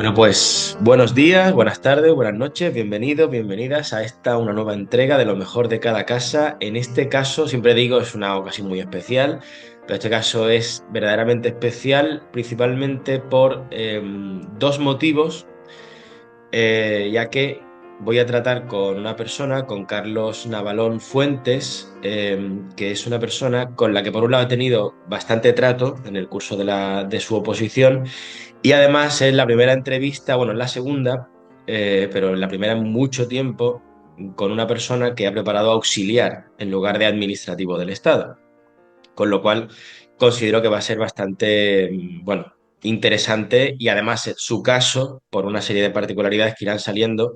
Bueno, pues buenos días, buenas tardes, buenas noches, bienvenidos, bienvenidas a una nueva entrega de lo mejor de cada casa. En este caso, siempre digo, es una ocasión muy especial, pero este caso es verdaderamente especial, principalmente por dos motivos, ya que voy a tratar con una persona, con Carlos Navalón Fuentes, que es una persona con la que por un lado he tenido bastante trato en el curso de su oposición y además es la primera entrevista, bueno, es la segunda, pero en la primera en mucho tiempo, con una persona que ha preparado auxiliar en lugar de administrativo del Estado. Con lo cual considero que va a ser bastante, bueno, interesante y además su caso, por una serie de particularidades que irán saliendo,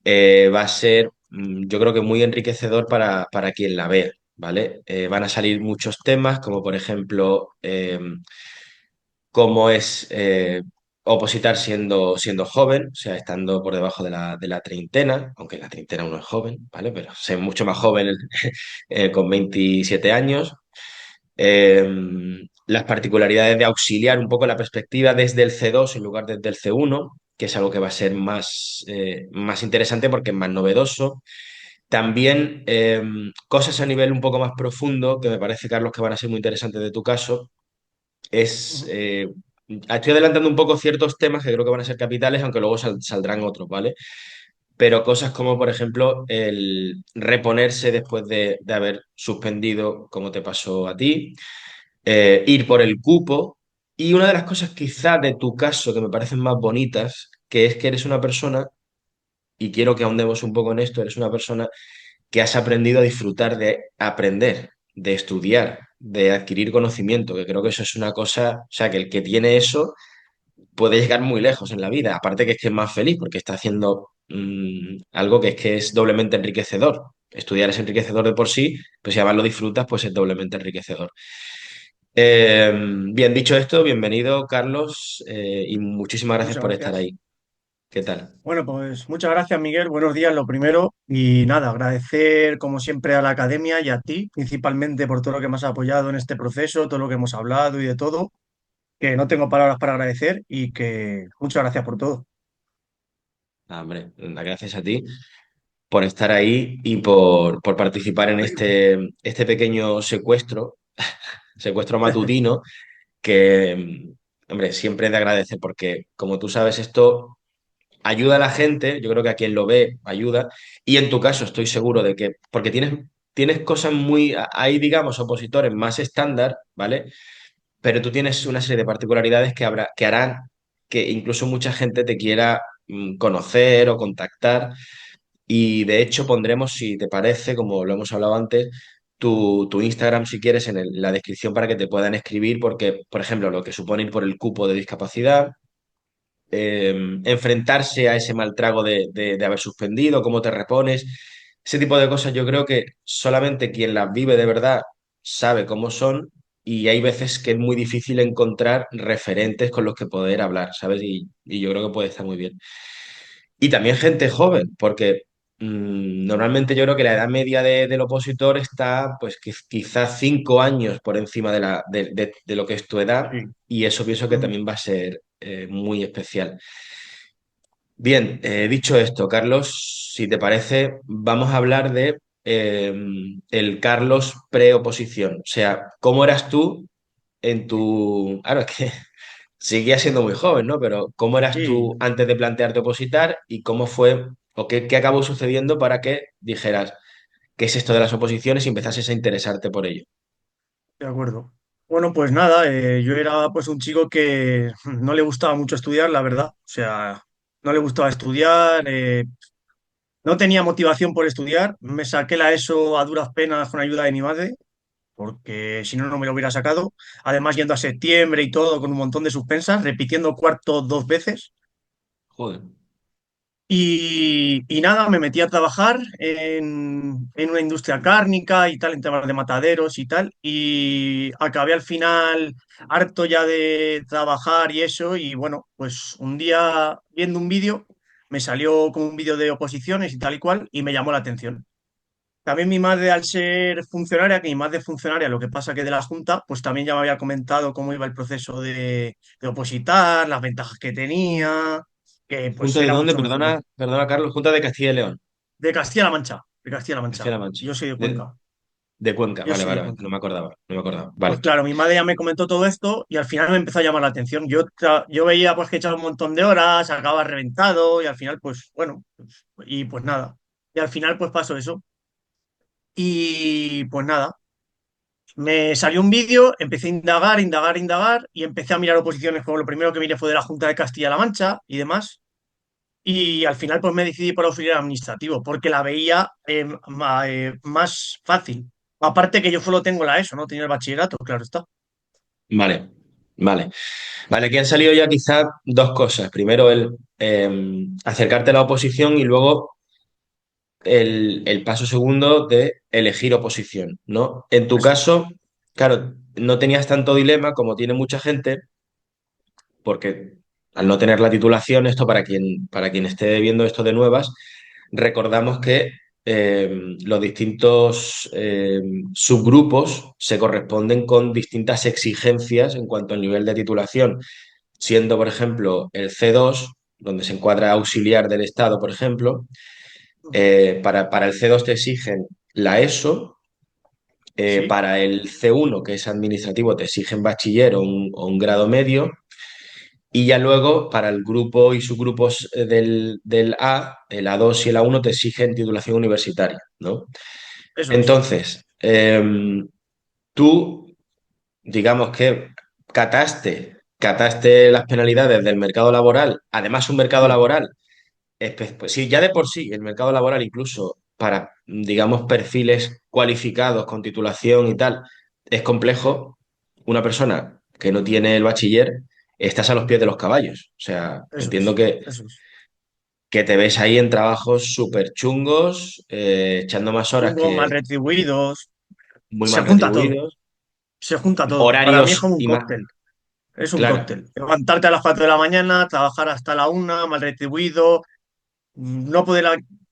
va a ser, yo creo que muy enriquecedor para quien la vea, ¿vale? Van a salir muchos temas, como por ejemplo cómo es opositar siendo joven, o sea, estando por debajo de la treintena, aunque la treintena uno es joven, ¿vale? Pero sé mucho más joven con 27 años. Eh, las particularidades de auxiliar un poco la perspectiva desde el C2 en lugar desde el C1, que es algo que va a ser más interesante porque es más novedoso. También cosas a nivel un poco más profundo, que me parece, Carlos, que van a ser muy interesantes de tu caso, es... Ujú. estoy adelantando un poco ciertos temas que creo que van a ser capitales, aunque luego saldrán otros, ¿vale? Pero cosas como, por ejemplo, el reponerse después de haber suspendido, como te pasó a ti, ir por el cupo. Y una de las cosas quizás de tu caso que me parecen más bonitas, que es que eres una persona, y quiero que ahondemos un poco en esto, eres una persona que has aprendido a disfrutar de aprender, de estudiar, de adquirir conocimiento, que creo que eso es una cosa, o sea, que el que tiene eso puede llegar muy lejos en la vida. Aparte que es más feliz porque está haciendo algo que es doblemente enriquecedor. Estudiar es enriquecedor de por sí, pero si además lo disfrutas, pues es doblemente enriquecedor. Bien, dicho esto, bienvenido, Carlos, y muchísimas gracias Muchas por estar gracias. ahí. ¿Qué tal? Bueno, pues muchas gracias, Miguel. Buenos días, lo primero. Y nada, agradecer como siempre a la academia y a ti, principalmente por todo lo que me has apoyado en este proceso, todo lo que hemos hablado y de todo, que no tengo palabras para agradecer y que muchas gracias por todo. Ah, hombre, gracias a ti por estar ahí y por participar en este pequeño secuestro matutino que, hombre, siempre es de agradecer porque, como tú sabes, esto ayuda a la gente, yo creo que a quien lo ve ayuda, y en tu caso estoy seguro de que, porque tienes cosas hay, digamos, opositores más estándar, ¿vale? Pero tú tienes una serie de particularidades que harán que incluso mucha gente te quiera conocer o contactar y de hecho pondremos, si te parece, como lo hemos hablado antes, tu Instagram, si quieres, en la descripción para que te puedan escribir, porque, por ejemplo, lo que supone ir por el cupo de discapacidad, enfrentarse a ese mal trago de haber suspendido, cómo te repones, ese tipo de cosas yo creo que solamente quien las vive de verdad sabe cómo son y hay veces que es muy difícil encontrar referentes con los que poder hablar, ¿sabes? Y yo creo que puede estar muy bien. Y también gente joven, porque normalmente yo creo que la edad media del opositor está pues quizás 5 años por encima de lo que es tu edad Sí. y eso pienso que Ujú. también va a ser muy especial. Bien, dicho esto, Carlos, si te parece, vamos a hablar de el Carlos preoposición. O sea, ¿cómo eras tú en tu... Claro, es que seguías siendo muy joven, ¿no? Pero ¿cómo eras Sí, tú antes de plantearte opositar y cómo fue o qué acabó sucediendo para que dijeras qué es esto de las oposiciones y empezases a interesarte por ello? de acuerdo. Bueno, pues nada, yo era pues un chico que no le gustaba mucho estudiar, la verdad. O sea, no le gustaba estudiar, no tenía motivación por estudiar. Me saqué la ESO a duras penas con ayuda de mi madre porque si no, no me lo hubiera sacado. Además, yendo a septiembre y todo, con un montón de suspensas, repitiendo cuarto dos veces. Joder. Y nada, me metí a trabajar en una industria cárnica y tal, en temas de mataderos y tal. Y acabé al final harto ya de trabajar y eso. Y bueno, pues un día viendo un vídeo, me salió como un vídeo de oposiciones y tal y cual, y me llamó la atención. también mi madre, al ser funcionaria, que mi madre es funcionaria, lo que pasa que de la Junta, pues también ya me había comentado cómo iba el proceso de opositar, las ventajas que tenía, que pues ¿Junta de era dónde? mucho mejor. Perdona, perdona, Carlos. Junta de Castilla y León. De Castilla-La Mancha, de Castilla-La Mancha. Castilla-La Mancha. Yo soy de De, Cuenca, de Cuenca. yo Vale, soy vale, de vale. Cuenca. No me acordaba. No me acordaba. Pues Vale. claro, mi madre ya me comentó todo esto y al final me empezó a llamar la atención. Yo veía pues que echaba un montón de horas, acababa reventado y al final pues bueno, y pues nada. Y al final pues pasó eso. Y pues nada, me salió un vídeo, empecé a indagar, indagar, indagar y empecé a mirar oposiciones, como lo primero que miré fue de la Junta de Castilla-La Mancha y demás. Y al final pues me decidí por auxiliar administrativo porque la veía más fácil. Aparte que yo solo tengo la ESO, no tenía el bachillerato, claro está. Vale. Vale. Vale, aquí han salido ya quizás dos cosas. Primero, el acercarte a la oposición y luego el paso segundo de elegir oposición, ¿no? En tu Eso es. caso, claro, no tenías tanto dilema como tiene mucha gente, porque al no tener la titulación, esto para quien esté viendo esto de nuevas, recordamos que los distintos subgrupos se corresponden con distintas exigencias en cuanto al nivel de titulación, siendo, por ejemplo, el C2, donde se encuadra auxiliar del Estado, por ejemplo, para el C2 te exigen la ESO, Sí, para el C1, que es administrativo, te exigen bachiller o un grado medio, y ya luego para el grupo y subgrupos del A, el A2 y el A1 te exigen titulación universitaria, ¿no? eso es. Entonces, tú, digamos que cataste las penalidades del mercado laboral, además un mercado Sí, laboral. Pues sí, ya de por sí, el mercado laboral, incluso para, digamos, perfiles cualificados con titulación y tal, es complejo. Una persona que no tiene el bachiller, estás a los pies de los caballos. O sea, eso entiendo es. Eso es. que te ves ahí en trabajos súper chungos, echando más horas Chungos, mal que retribuidos. muy Se mal junta todo. retribuidos, Se junta todo. Para mí es horarios como un y más, cóctel. Es un claro, cóctel. Levantarte a las 4 de la mañana, trabajar hasta la 1, mal retribuido, no poder,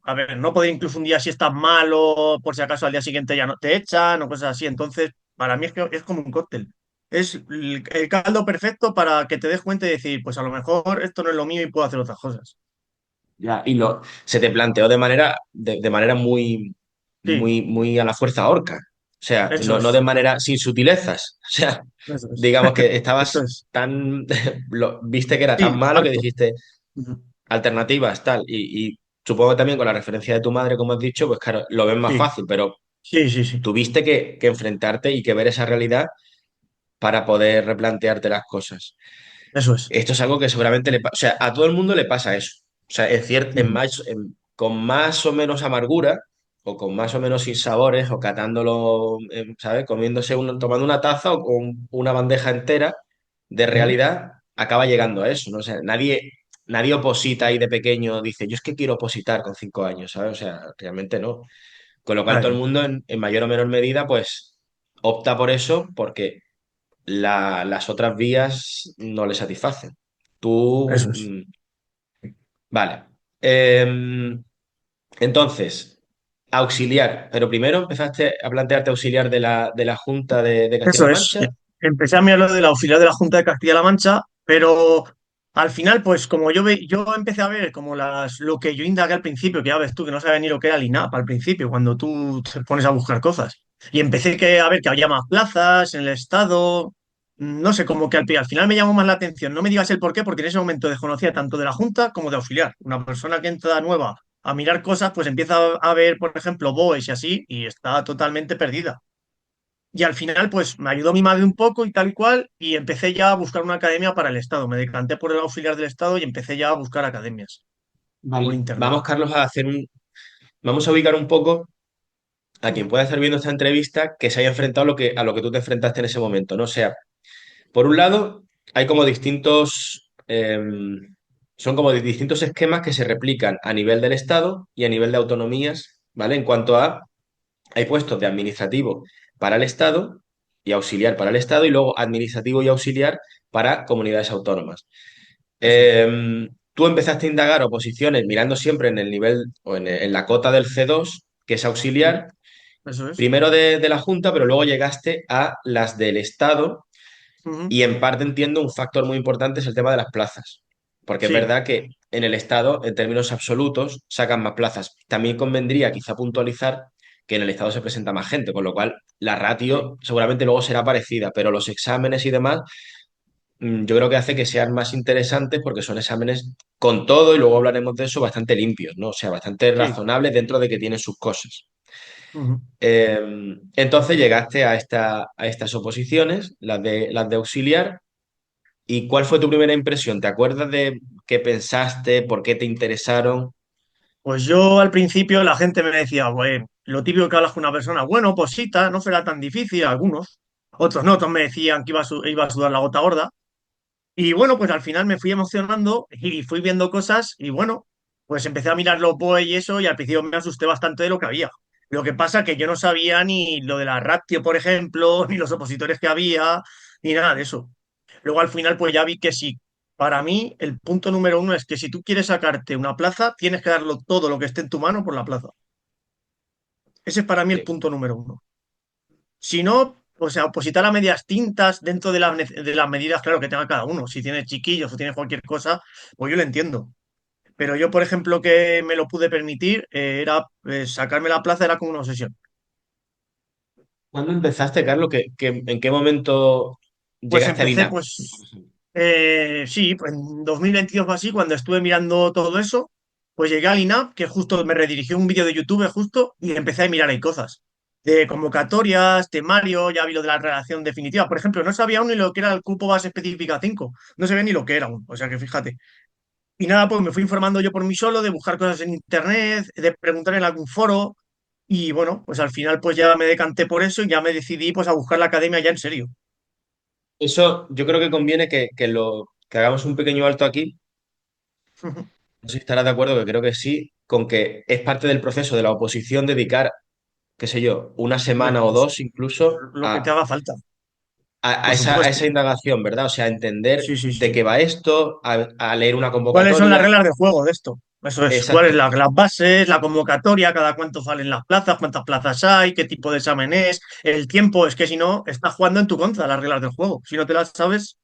a ver, no poder incluso un día si estás malo, por si acaso al día siguiente ya no te echan o cosas así. Entonces, para mí es que es como un cóctel. Es el caldo perfecto para que te des cuenta y decir, pues a lo mejor esto no es lo mío y puedo hacer otras cosas. ya, se te planteó de manera muy, Sí, muy a la fuerza horca. O sea, eso no de es. manera sin sutilezas. O sea, Eso es. digamos que Eso estabas es. tan, viste que era tan Sí, malo que harto. dijiste Ujú. alternativas, tal. Y supongo que también con la referencia de tu madre, como has dicho, pues claro, lo ves más Sí, fácil, pero sí, sí, sí. tuviste que enfrentarte y que ver esa realidad para poder replantearte las cosas. Eso es. Esto es algo que seguramente le pasa, o sea, a todo el mundo le pasa eso. O sea, Ujú. con más o menos amargura, o con más o menos sinsabores, o catándolo, ¿sabes? Tomando una taza o con una bandeja entera de Ujú. realidad, acaba llegando a eso, ¿no? O sea, nadie oposita ahí de pequeño, dice, yo es que quiero opositar con 5 años, ¿sabes? O sea, realmente no. Con lo cual todo el Claro, mundo, en mayor o menor medida, pues opta por eso porque las otras vías no le satisfacen. eso Tú, es. vale. Entonces, auxiliar, pero primero empezaste a plantearte auxiliar de la Junta de Eso Castilla-La es. Mancha. Empecé a mirar lo de la auxiliar de la Junta de Castilla-La Mancha, pero al final, pues como yo empecé a ver como lo que yo indagué al principio, que ya ves tú, que no sabía ni lo que era el INAP al principio, cuando tú te pones a buscar cosas. Y empecé a ver que había más plazas en el estado. No sé, como que al final me llamó más la atención. No me digas el por qué, porque en ese momento desconocía tanto de la Junta como de auxiliar. Una persona que entra nueva a mirar cosas, pues empieza a ver, por ejemplo, BOEs y así, y está totalmente perdida. Y al final, pues me ayudó mi madre un poco y tal y cual, y empecé ya a buscar una academia para el Estado. Me decanté por el auxiliar del Estado y empecé ya a buscar academias por Vale. internet. Vamos, Carlos, vamos a ubicar un poco a quien Ujú. pueda estar viendo esta entrevista que se haya enfrentado a lo que tú te enfrentaste en ese momento, ¿no? O sea, por un lado, hay como son como distintos esquemas que se replican a nivel del Estado y a nivel de autonomías, ¿vale? En cuanto a, hay puestos de administrativo para el Estado y auxiliar para el Estado y luego administrativo y auxiliar para comunidades autónomas. Eso es. Tú empezaste a indagar oposiciones mirando siempre en el nivel o en la cota del C2, que es Sí, auxiliar, eso es. Primero de la Junta, pero luego llegaste a las del Estado Ujú. y en parte entiendo un factor muy importante es el tema de las plazas, porque es Sí, verdad que en el Estado, en términos absolutos, sacan más plazas. También convendría quizá puntualizar que en el Estado se presenta más gente, con lo cual la sí. ratio seguramente luego será parecida, pero los exámenes y demás, yo creo que hace que sean más interesantes porque son exámenes con todo, y luego hablaremos de eso, bastante limpios, ¿no? O sea, bastante Sí. razonables dentro de que tienen sus cosas. Ujú. Entonces llegaste a estas oposiciones, las de auxiliar. ¿Y cuál fue tu primera impresión? ¿Te acuerdas de qué pensaste, por qué te interesaron? Pues yo al principio la gente me decía, bueno, lo típico que hablas con una persona, bueno, pues sí, no será tan difícil, algunos. Otros no, otros me decían que iba a sudar la gota gorda. Y bueno, pues al final me fui emocionando y fui viendo cosas y bueno, pues empecé a mirar los BOE y eso y al principio me asusté bastante de lo que había. Lo que pasa que yo no sabía ni lo de la ratio, por ejemplo, ni los opositores que había, ni nada de eso. Luego al final pues ya vi que sí. Para mí el punto número uno es que si tú quieres sacarte una plaza, tienes que darlo todo lo que esté en tu mano por la plaza. Ese es para mí el Sí. punto número uno. Si no, o sea, opositar a medias tintas dentro de las medidas, claro, que tenga cada uno. Si tiene chiquillos o tiene cualquier cosa, pues yo lo entiendo. Pero yo, por ejemplo, que me lo pude permitir, era sacarme la plaza era como una obsesión. ¿Cuándo empezaste, Carlos? ¿En qué momento Pues llegaste al empecé, INAP? pues, sí, pues en 2022 o así, cuando estuve mirando todo eso, pues llegué al INAP, que justo me redirigió un vídeo de YouTube justo, y empecé a mirar ahí cosas. De convocatorias, temario, ya vi lo de la redacción definitiva. Por ejemplo, no sabía aún ni lo que era el cupo base específica 5. No sabía ni lo que era aún. O sea que fíjate. Y nada, pues me fui informando yo por mí solo, de buscar cosas en internet, de preguntar en algún foro. Y bueno, pues al final pues ya me decanté por eso y ya me decidí pues a buscar la academia ya en serio. Eso yo creo que conviene que hagamos un pequeño alto aquí. No sé si estarás de acuerdo, que creo que sí, con que es parte del proceso de la oposición dedicar, qué sé yo, una Hombre, semana o pues dos incluso lo que te haga falta, a por esa, a supuesto. esa indagación, ¿verdad? O sea, entender Sí, sí, de sí. qué va esto, a leer una ¿Cuáles son las convocatoria. reglas de juego de esto? Eso es. ¿Cuáles Exacto. las bases, la convocatoria, cada cuánto salen las plazas, cuántas plazas hay, qué tipo de examen es, el tiempo? Es que si no, estás jugando en tu contra las reglas del juego. Si no te las sabes,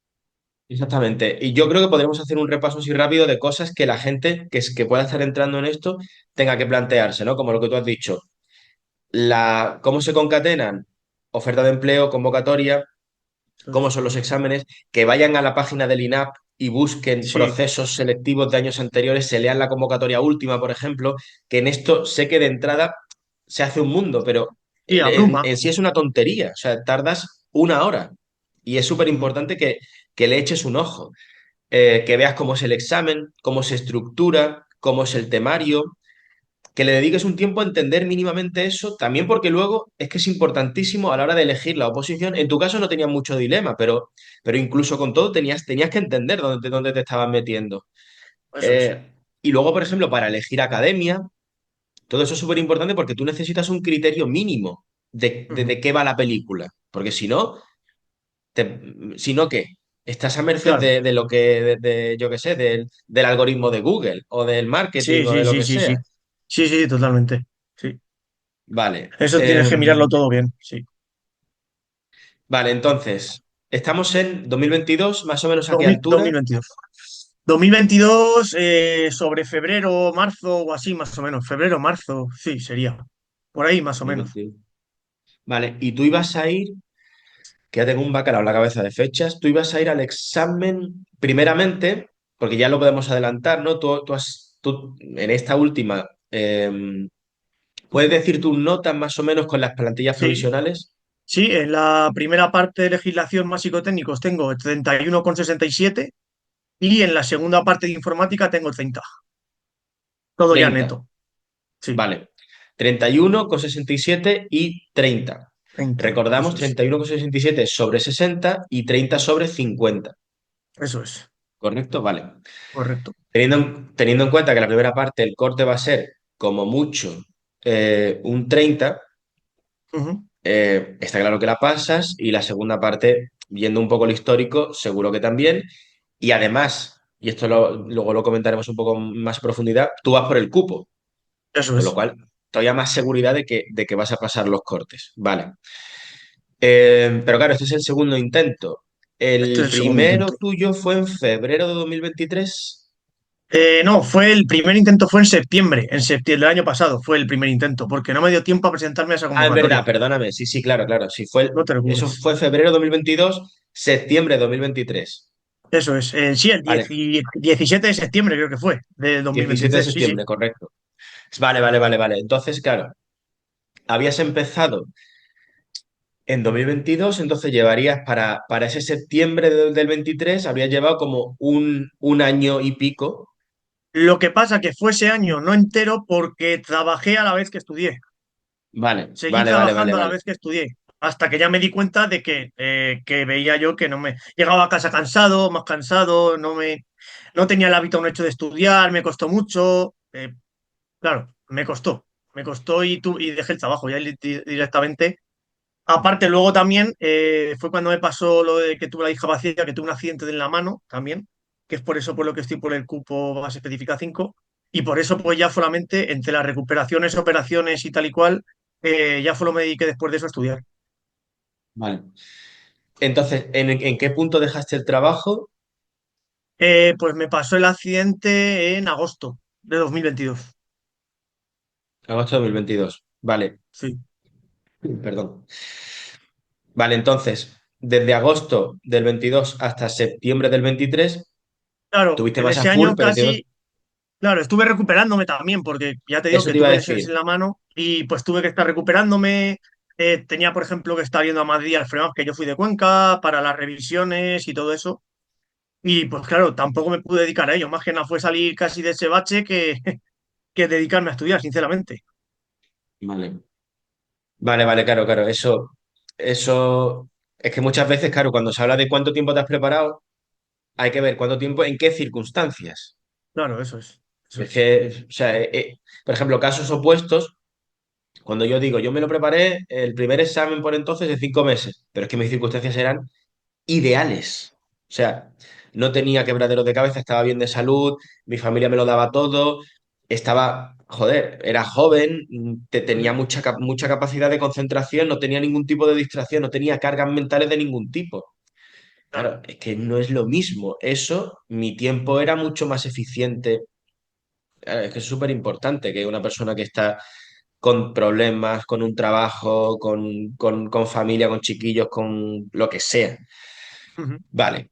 Exactamente. Y yo creo que podremos hacer un repaso así rápido de cosas que la gente que pueda estar entrando en esto tenga que plantearse, ¿no? Como lo que tú has dicho. ¿Cómo se concatenan? Oferta de empleo, convocatoria, eso cómo es. son los exámenes, que vayan a la página del INAP y busquen Sí, procesos selectivos de años anteriores, se lean la convocatoria última, por ejemplo, que en esto sé que de entrada se hace un mundo, pero sí, en, abruma. en sí es una tontería, o sea, tardas una hora y es súper Ujú. importante que le eches un ojo, que veas cómo es el examen, cómo se estructura, cómo es el temario, que le dediques un tiempo a entender mínimamente eso, también porque luego es que es importantísimo a la hora de elegir la oposición. En tu caso no tenías mucho dilema, pero incluso con todo tenías que entender dónde te estabas metiendo. Eso es. Y luego, por ejemplo, para elegir academia, todo eso es súper importante porque tú necesitas un criterio mínimo de Ujú. qué va la película. Porque si no, ¿qué? Estás a merced Claro. de lo que, yo qué sé, del algoritmo de Google o del marketing Sí, o de sí, lo sí, que sí, sí. sea. Sí, sí, totalmente. Sí. Vale. Eso tienes que mirarlo todo bien. Sí. Vale, entonces, estamos en 2022, más o menos a qué 2000 altura. 2022. 2022, sobre febrero, marzo o así, más o menos. Febrero, marzo, sí, sería. Por ahí, más o menos. 2021. Vale, y tú ibas a ir, que ya tengo un bacalao en la cabeza de fechas, tú ibas a ir al examen primeramente, porque ya lo podemos adelantar, ¿no? Tú en esta última, ¿puedes Ujú. decir tus notas más o menos con las plantillas Sí, provisionales? sí, en la primera parte de legislación más psicotécnicos tengo 31,67 y en la segunda parte de informática tengo 30. Todo ya 30. neto. Sí, Vale. 31,67 y 30. 30. Recordamos Eso es. 31,67 sobre 60 y 30 sobre 50. Eso es. ¿Correcto? Vale. Correcto. Teniendo en cuenta que la primera parte, el corte va a ser como mucho un 30, Ujú. está claro que la pasas, y la segunda parte, viendo un poco el histórico, seguro que también. Y además, y esto luego lo comentaremos un poco más a profundidad, tú vas por el cupo, Eso con lo es. cual todavía más seguridad de que vas a pasar los cortes. Vale. Pero claro, este es el segundo intento. Este es El el segundo primero intento. tuyo fue en febrero de 2023. No, fue el primer intento fue en septiembre del año pasado fue el primer intento, porque no me dio tiempo a presentarme a esa Ah, es verdad, convocatoria. perdóname. Sí, sí, claro, claro. Sí, No te eso preocupes. fue febrero de 2022, septiembre de 2023. Eso es. Sí, el Vale, 17 de septiembre creo que fue, de 17 de 2023. Sí, sí. septiembre, correcto. Vale, vale, vale, vale. Entonces, claro, habías empezado en 2022, entonces llevarías para ese septiembre del 23, habrías llevado como un año y pico. Lo que pasa que fue ese año no entero porque trabajé a la vez que estudié. Vale, Seguí vale, vale, vale, trabajando a la vale. vez que estudié, hasta que ya me di cuenta de que veía yo que no me llegaba a casa cansado, más cansado, no tenía el hábito no hecho de estudiar, me costó mucho. Claro, me costó y dejé el trabajo ya directamente. Aparte, luego también fue cuando me pasó lo de que tuve la discapacidad, que tuve un accidente en la mano también, que es por eso por lo que estoy por el cupo base específica 5 y por eso pues ya solamente entre las recuperaciones, operaciones y tal y cual, ya solo me dediqué después de eso a estudiar. Vale. Entonces, en qué punto dejaste el trabajo? Pues me pasó el accidente en agosto de 2022. Agosto de 2022. Vale, Sí. perdón. Vale, entonces, desde agosto del 22 hasta septiembre del 23, Claro, tuviste en más a ese full, año pero entiendo, casi. Claro, estuve recuperándome también, porque ya te digo eso que te iba a tuve lesiones decir. en la mano y pues tuve que estar recuperándome. Tenía, por ejemplo, que estar yendo a Madrid al FREMAP, que yo fui de Cuenca, para las revisiones y todo eso. Y pues claro, tampoco me pude dedicar a ello. Más que nada fue salir casi de ese bache que dedicarme a estudiar, sinceramente. Vale. Vale, vale, claro, claro. Eso es que muchas veces, claro, cuando se habla de cuánto tiempo te has preparado, hay que ver cuánto tiempo, en qué circunstancias. Claro, eso es. Eso Es es. que, o sea, por ejemplo, casos opuestos, cuando yo digo, yo me lo preparé el primer examen por entonces de 5 meses, pero es que mis circunstancias eran ideales. O sea, no tenía quebraderos de cabeza, estaba bien de salud, mi familia me lo daba todo, estaba, joder, era joven, tenía Ujú. mucha capacidad de concentración, no tenía ningún tipo de distracción, no tenía cargas mentales de ningún tipo. Claro. Claro, es que no es lo mismo. Eso, mi tiempo era mucho más eficiente. Es que es súper importante que una persona que está con problemas, con un trabajo, con familia, con chiquillos, con lo que sea. Ujú. Vale.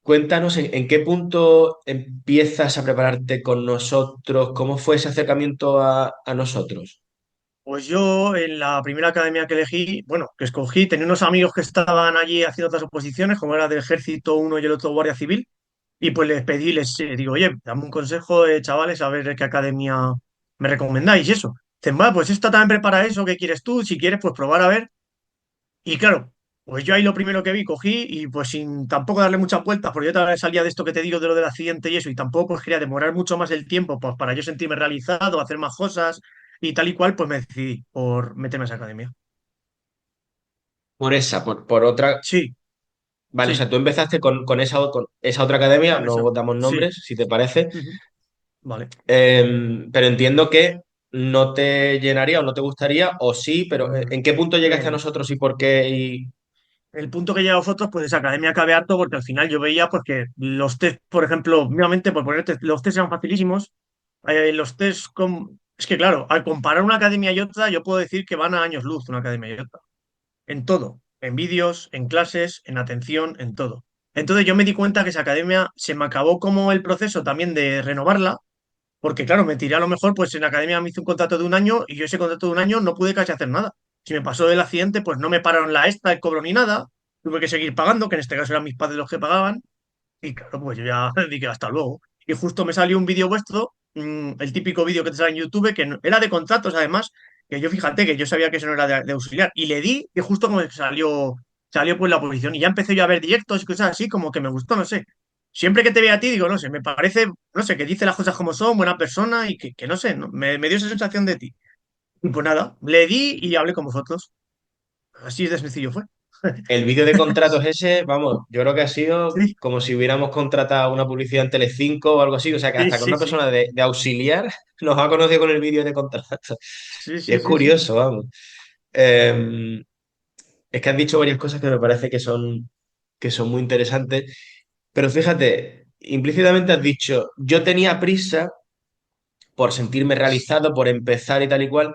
Cuéntanos en qué punto empiezas a prepararte con nosotros, cómo fue ese acercamiento a nosotros. Pues yo en la primera academia que elegí, bueno, que escogí, tenía unos amigos que estaban allí haciendo otras oposiciones, como era del ejército uno y el otro guardia civil, y pues les pedí, les digo, oye, dame un consejo, chavales, a ver qué academia me recomendáis y eso. Dicen, va, pues esta también prepara eso, ¿qué quieres tú? Si quieres, pues probar a ver. Y claro, pues yo ahí lo primero que vi, cogí y pues sin tampoco darle muchas vueltas, porque yo también salía de esto que te digo de lo del accidente y eso, y tampoco pues quería demorar mucho más el tiempo pues para yo sentirme realizado, hacer más cosas y tal y cual, pues me decidí por meterme a esa academia. Por esa, por otra. Sí, Vale, o sea, sí, tú empezaste con esa otra academia, con eso. no damos Sí. nombres, si te parece, Ujú. Vale. pero entiendo que no te llenaría o no te gustaría, o sí, pero Mm, ¿en qué punto llegaste a eh, nosotros y por qué? Y... el punto que he llegado a fotos, pues esa academia acabé harto porque al final yo veía pues que los test, por ejemplo, nuevamente por ponerte, los test eran facilísimos. Los test es que claro, al comparar una academia y otra, yo puedo decir que van a años luz una academia y otra. En todo, en vídeos, en clases, en atención, en todo. Entonces yo me di cuenta que esa academia se me acabó como el proceso también de renovarla, porque claro, me tiré a lo mejor, pues en la academia me hice un contrato de un año y yo ese contrato de un año no pude casi hacer nada. Si me pasó el accidente, pues no me pararon la extra, el cobro ni nada, tuve que seguir pagando, que en este caso eran mis padres los que pagaban, y claro, pues yo ya dije hasta luego. Y justo me salió un vídeo vuestro, el típico vídeo que te sale en YouTube, que era de contratos además, que yo fíjate que yo sabía que eso no era de auxiliar, y le di, y justo como que salió pues la posición, y ya empecé yo a ver directos y cosas así, como que me gustó, no sé. Siempre que te veo a ti, digo, no sé, me parece, no sé, que dice las cosas como son, buena persona, y que no sé, me dio esa sensación de ti. Y pues nada, le di y hablé con vosotros. Así de sencillo fue. El vídeo de contratos ese, vamos, yo creo que ha sido Sí, como si hubiéramos contratado una publicidad en Telecinco o algo así. O sea, que sí, hasta con sí, una sí, persona de auxiliar nos ha conocido con el vídeo de contratos. sí, Y sí, es sí, sí. curioso, vamos. Eh, es que has dicho varias cosas que me parece que son muy interesantes. Pero fíjate, implícitamente has dicho, yo tenía prisa por sentirme realizado, por empezar y tal y cual.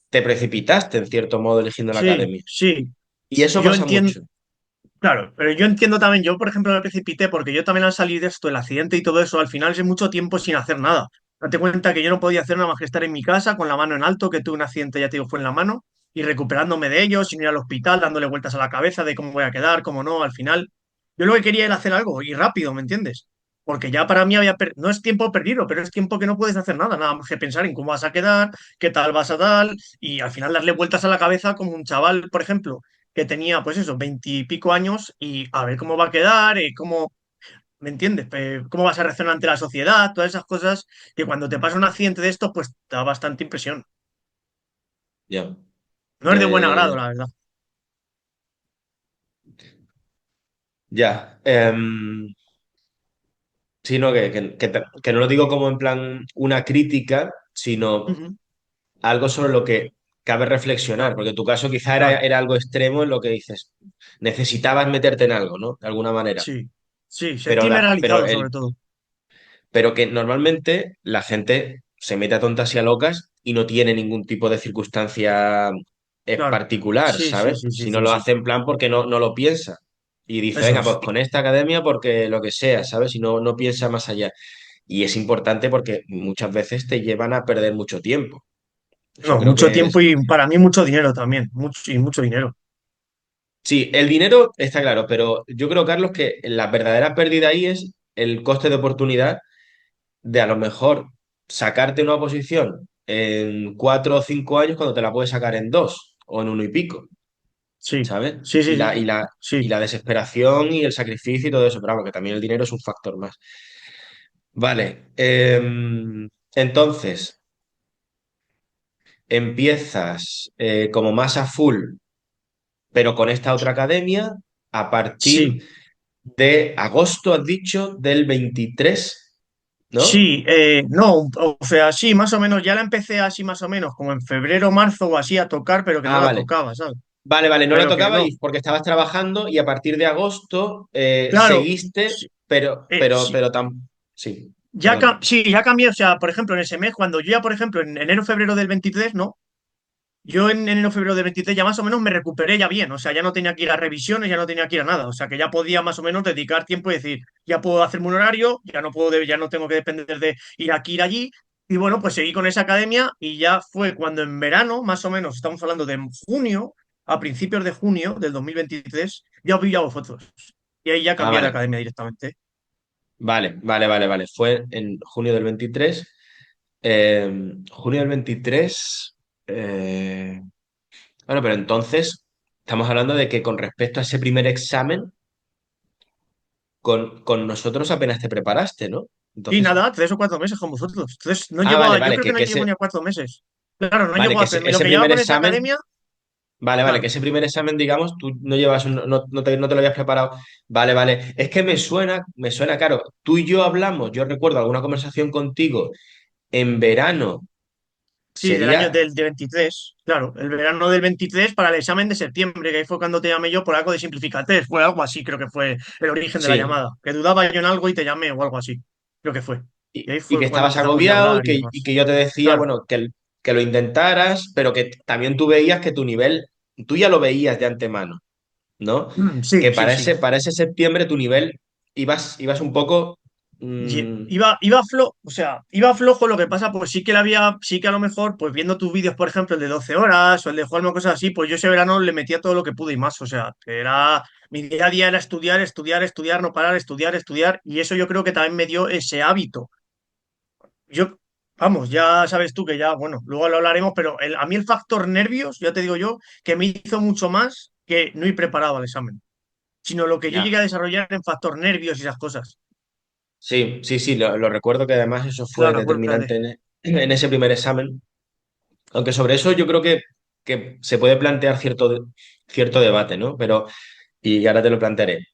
Te precipitaste, en cierto modo, eligiendo la Sí, academia. sí. Y eso Yo pasa entiendo, mucho. claro, pero yo entiendo también, yo por ejemplo me precipité porque yo también al salir de esto, el accidente y todo eso, al final es mucho tiempo sin hacer nada. Date cuenta que yo no podía hacer nada más que estar en mi casa con la mano en alto, que tuve un accidente, ya te digo, fue en la mano, y recuperándome de ello, sin ir al hospital, dándole vueltas a la cabeza de cómo voy a quedar, cómo no, al final. Yo lo que quería era hacer algo y rápido, ¿me entiendes? Porque ya para mí no es tiempo perdido, pero es tiempo que no puedes hacer nada, nada más que pensar en cómo vas a quedar, qué tal vas a dar, y al final darle vueltas a la cabeza como un chaval, por ejemplo que tenía, pues eso, 20 y pico años y a ver cómo va a quedar, cómo, ¿me entiendes? Cómo vas a reaccionar ante la sociedad, todas esas cosas que cuando te pasa un accidente de estos, pues da bastante impresión. Ya, No es ya, de ya, buen ya, agrado, ya. la verdad. Ya. Sí, no, que no lo digo como en plan una crítica, sino Ujú. algo sobre lo que cabe reflexionar, Claro, porque en tu caso quizá claro, era algo extremo en lo que dices, necesitabas meterte en algo, ¿no? De alguna manera. sí, sí, Pero, sentirme pero, realizado sobre todo. pero que normalmente la gente se mete a tontas y a locas y no tiene ningún tipo de circunstancia Claro, particular, sí, sí, ¿sabes? sí, sí, Si no sí, lo sí. hace en plan porque no lo piensa. Y dice, Eso venga, es. pues con esta academia porque lo que sea, ¿sabes? Y no piensa más allá. Y es importante porque muchas veces te llevan a perder mucho tiempo. Eso No, creo mucho que tiempo es... y para mí mucho dinero también, mucho, y mucho dinero. Sí, el dinero está claro, pero yo creo, Carlos, que la verdadera pérdida ahí es el coste de oportunidad de a lo mejor sacarte una oposición en 4 o 5 años cuando te la puedes sacar en dos o en uno y pico, Sí, ¿sabes? sí, Y sí, la, sí, y la, y sí, la desesperación y el sacrificio y todo eso, pero vamos, que también el dinero es un factor más. Vale, entonces empiezas como más a full, pero con esta otra academia a partir sí. de agosto, has dicho, del 23, ¿no? Sí, no, o sea, sí, más o menos, ya la empecé así más o menos, como en febrero, marzo o así a tocar, pero que no Ah, la vale. tocaba, ¿sabes? Vale, vale, no la Pero que tocaba no. y porque estabas trabajando y a partir de agosto Claro, seguiste, sí, sí, pero tan... Sí, ya, perdona. sí, ya cambié, o sea, por ejemplo, en ese mes, cuando yo ya, por ejemplo, en enero, febrero del 23, ¿no? Yo en enero, febrero del 23 ya más o menos me recuperé ya bien, o sea, ya no tenía que ir a revisiones, ya no tenía que ir a nada, o sea, que ya podía más o menos dedicar tiempo y decir, ya puedo hacerme un horario, ya no puedo, ya no tengo que depender de ir aquí, ir allí, y bueno, pues seguí con esa academia y ya fue cuando en verano, más o menos, estamos hablando de junio, a principios de junio del 2023, ya vi ya fotos, y ahí ya Ah, cambié de vale, academia directamente. vale. Fue en junio del 23. Junio del 23. Bueno, pero entonces estamos hablando de que con respecto a ese primer examen, con nosotros apenas te preparaste, ¿no? Y Entonces, nada, 3 o 4 meses con vosotros. Entonces, no ah, llevo, vale, yo vale, creo que no que llevo ese, ni a 4 meses. Claro, no vale, llevo que a 3 meses. Lo ese que llevaba primer con esa examen. academia, Vale, que claro. ese primer examen, digamos, tú no llevas, no te lo habías preparado. Vale. Es que me suena caro. Tú y yo hablamos, yo recuerdo alguna conversación contigo en verano. Sí, del año Sería, del 23, claro, el verano del 23 para el examen de septiembre, que ahí fue cuando te llamé yo por algo de Simplificates, fue algo así, creo que fue el origen de la sí, llamada, que dudaba yo en algo y te llamé o algo así, creo que fue. Y ahí y que fue cuando estabas empezamos ya a agobiado hablar y y demás. que yo te decía, Claro. bueno, que lo intentaras, pero que también tú veías que tu nivel, tú ya lo veías de antemano, ¿no? Sí, Que sí, sí. para ese septiembre tu nivel ibas un poco... O sea, iba flojo, lo que pasa, pues sí que sí que a lo mejor, pues viendo tus vídeos, por ejemplo, el de 12 horas o el de jugarme o cosas así, pues yo ese verano le metía todo lo que pude y más. O sea, que era, mi día a día era estudiar, estudiar, estudiar, no parar, estudiar, estudiar, y eso yo creo que también me dio ese hábito. Yo, vamos, ya sabes tú que ya, bueno, luego lo hablaremos, pero a mí el factor nervios, ya te digo yo, que me hizo mucho más que no ir preparado al examen, sino lo que yo llegué Ya. a desarrollar en factor nervios y esas cosas. Sí, lo recuerdo que además eso fue Claro, acuérdate. determinante en ese primer examen. Aunque sobre eso yo creo que que se puede plantear cierto debate, ¿no? Pero, y ahora te lo plantearé.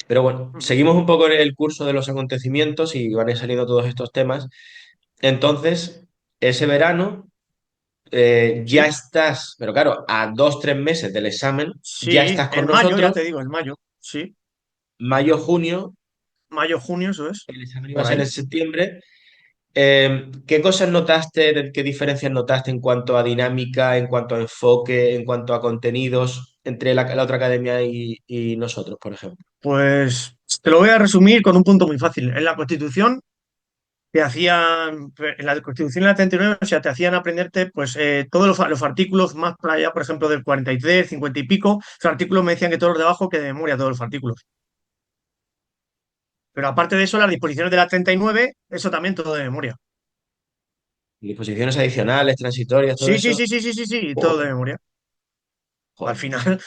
Pero bueno, Ujú. seguimos un poco en el curso de los acontecimientos y van a ir saliendo todos estos temas. Entonces, ese verano ya Sí, estás, pero claro, a 2, 3 meses del examen, ya sí, estás con en mayo, ya nosotros, te digo, en mayo. Sí, mayo, junio, mayo, junio, eso es. el examen iba a Por ser en ahí. septiembre. ¿Qué cosas notaste, qué diferencias notaste en cuanto a dinámica, en cuanto a enfoque, en cuanto a contenidos entre la otra academia y nosotros, por ejemplo? Pues te lo voy a resumir con un punto muy fácil. En la Constitución te hacían, en la Constitución de la 39, o sea, te hacían aprenderte pues todos los artículos más para allá, por ejemplo, del 43, 50 y pico. Los artículos me decían que todos los de abajo que de memoria todos los artículos. Pero aparte de eso, las disposiciones de la 39, eso también todo de memoria. Disposiciones adicionales, transitorias, todo Sí, sí, eso. sí, sí, sí, sí, sí, todo de Joder, memoria. Al joder. final,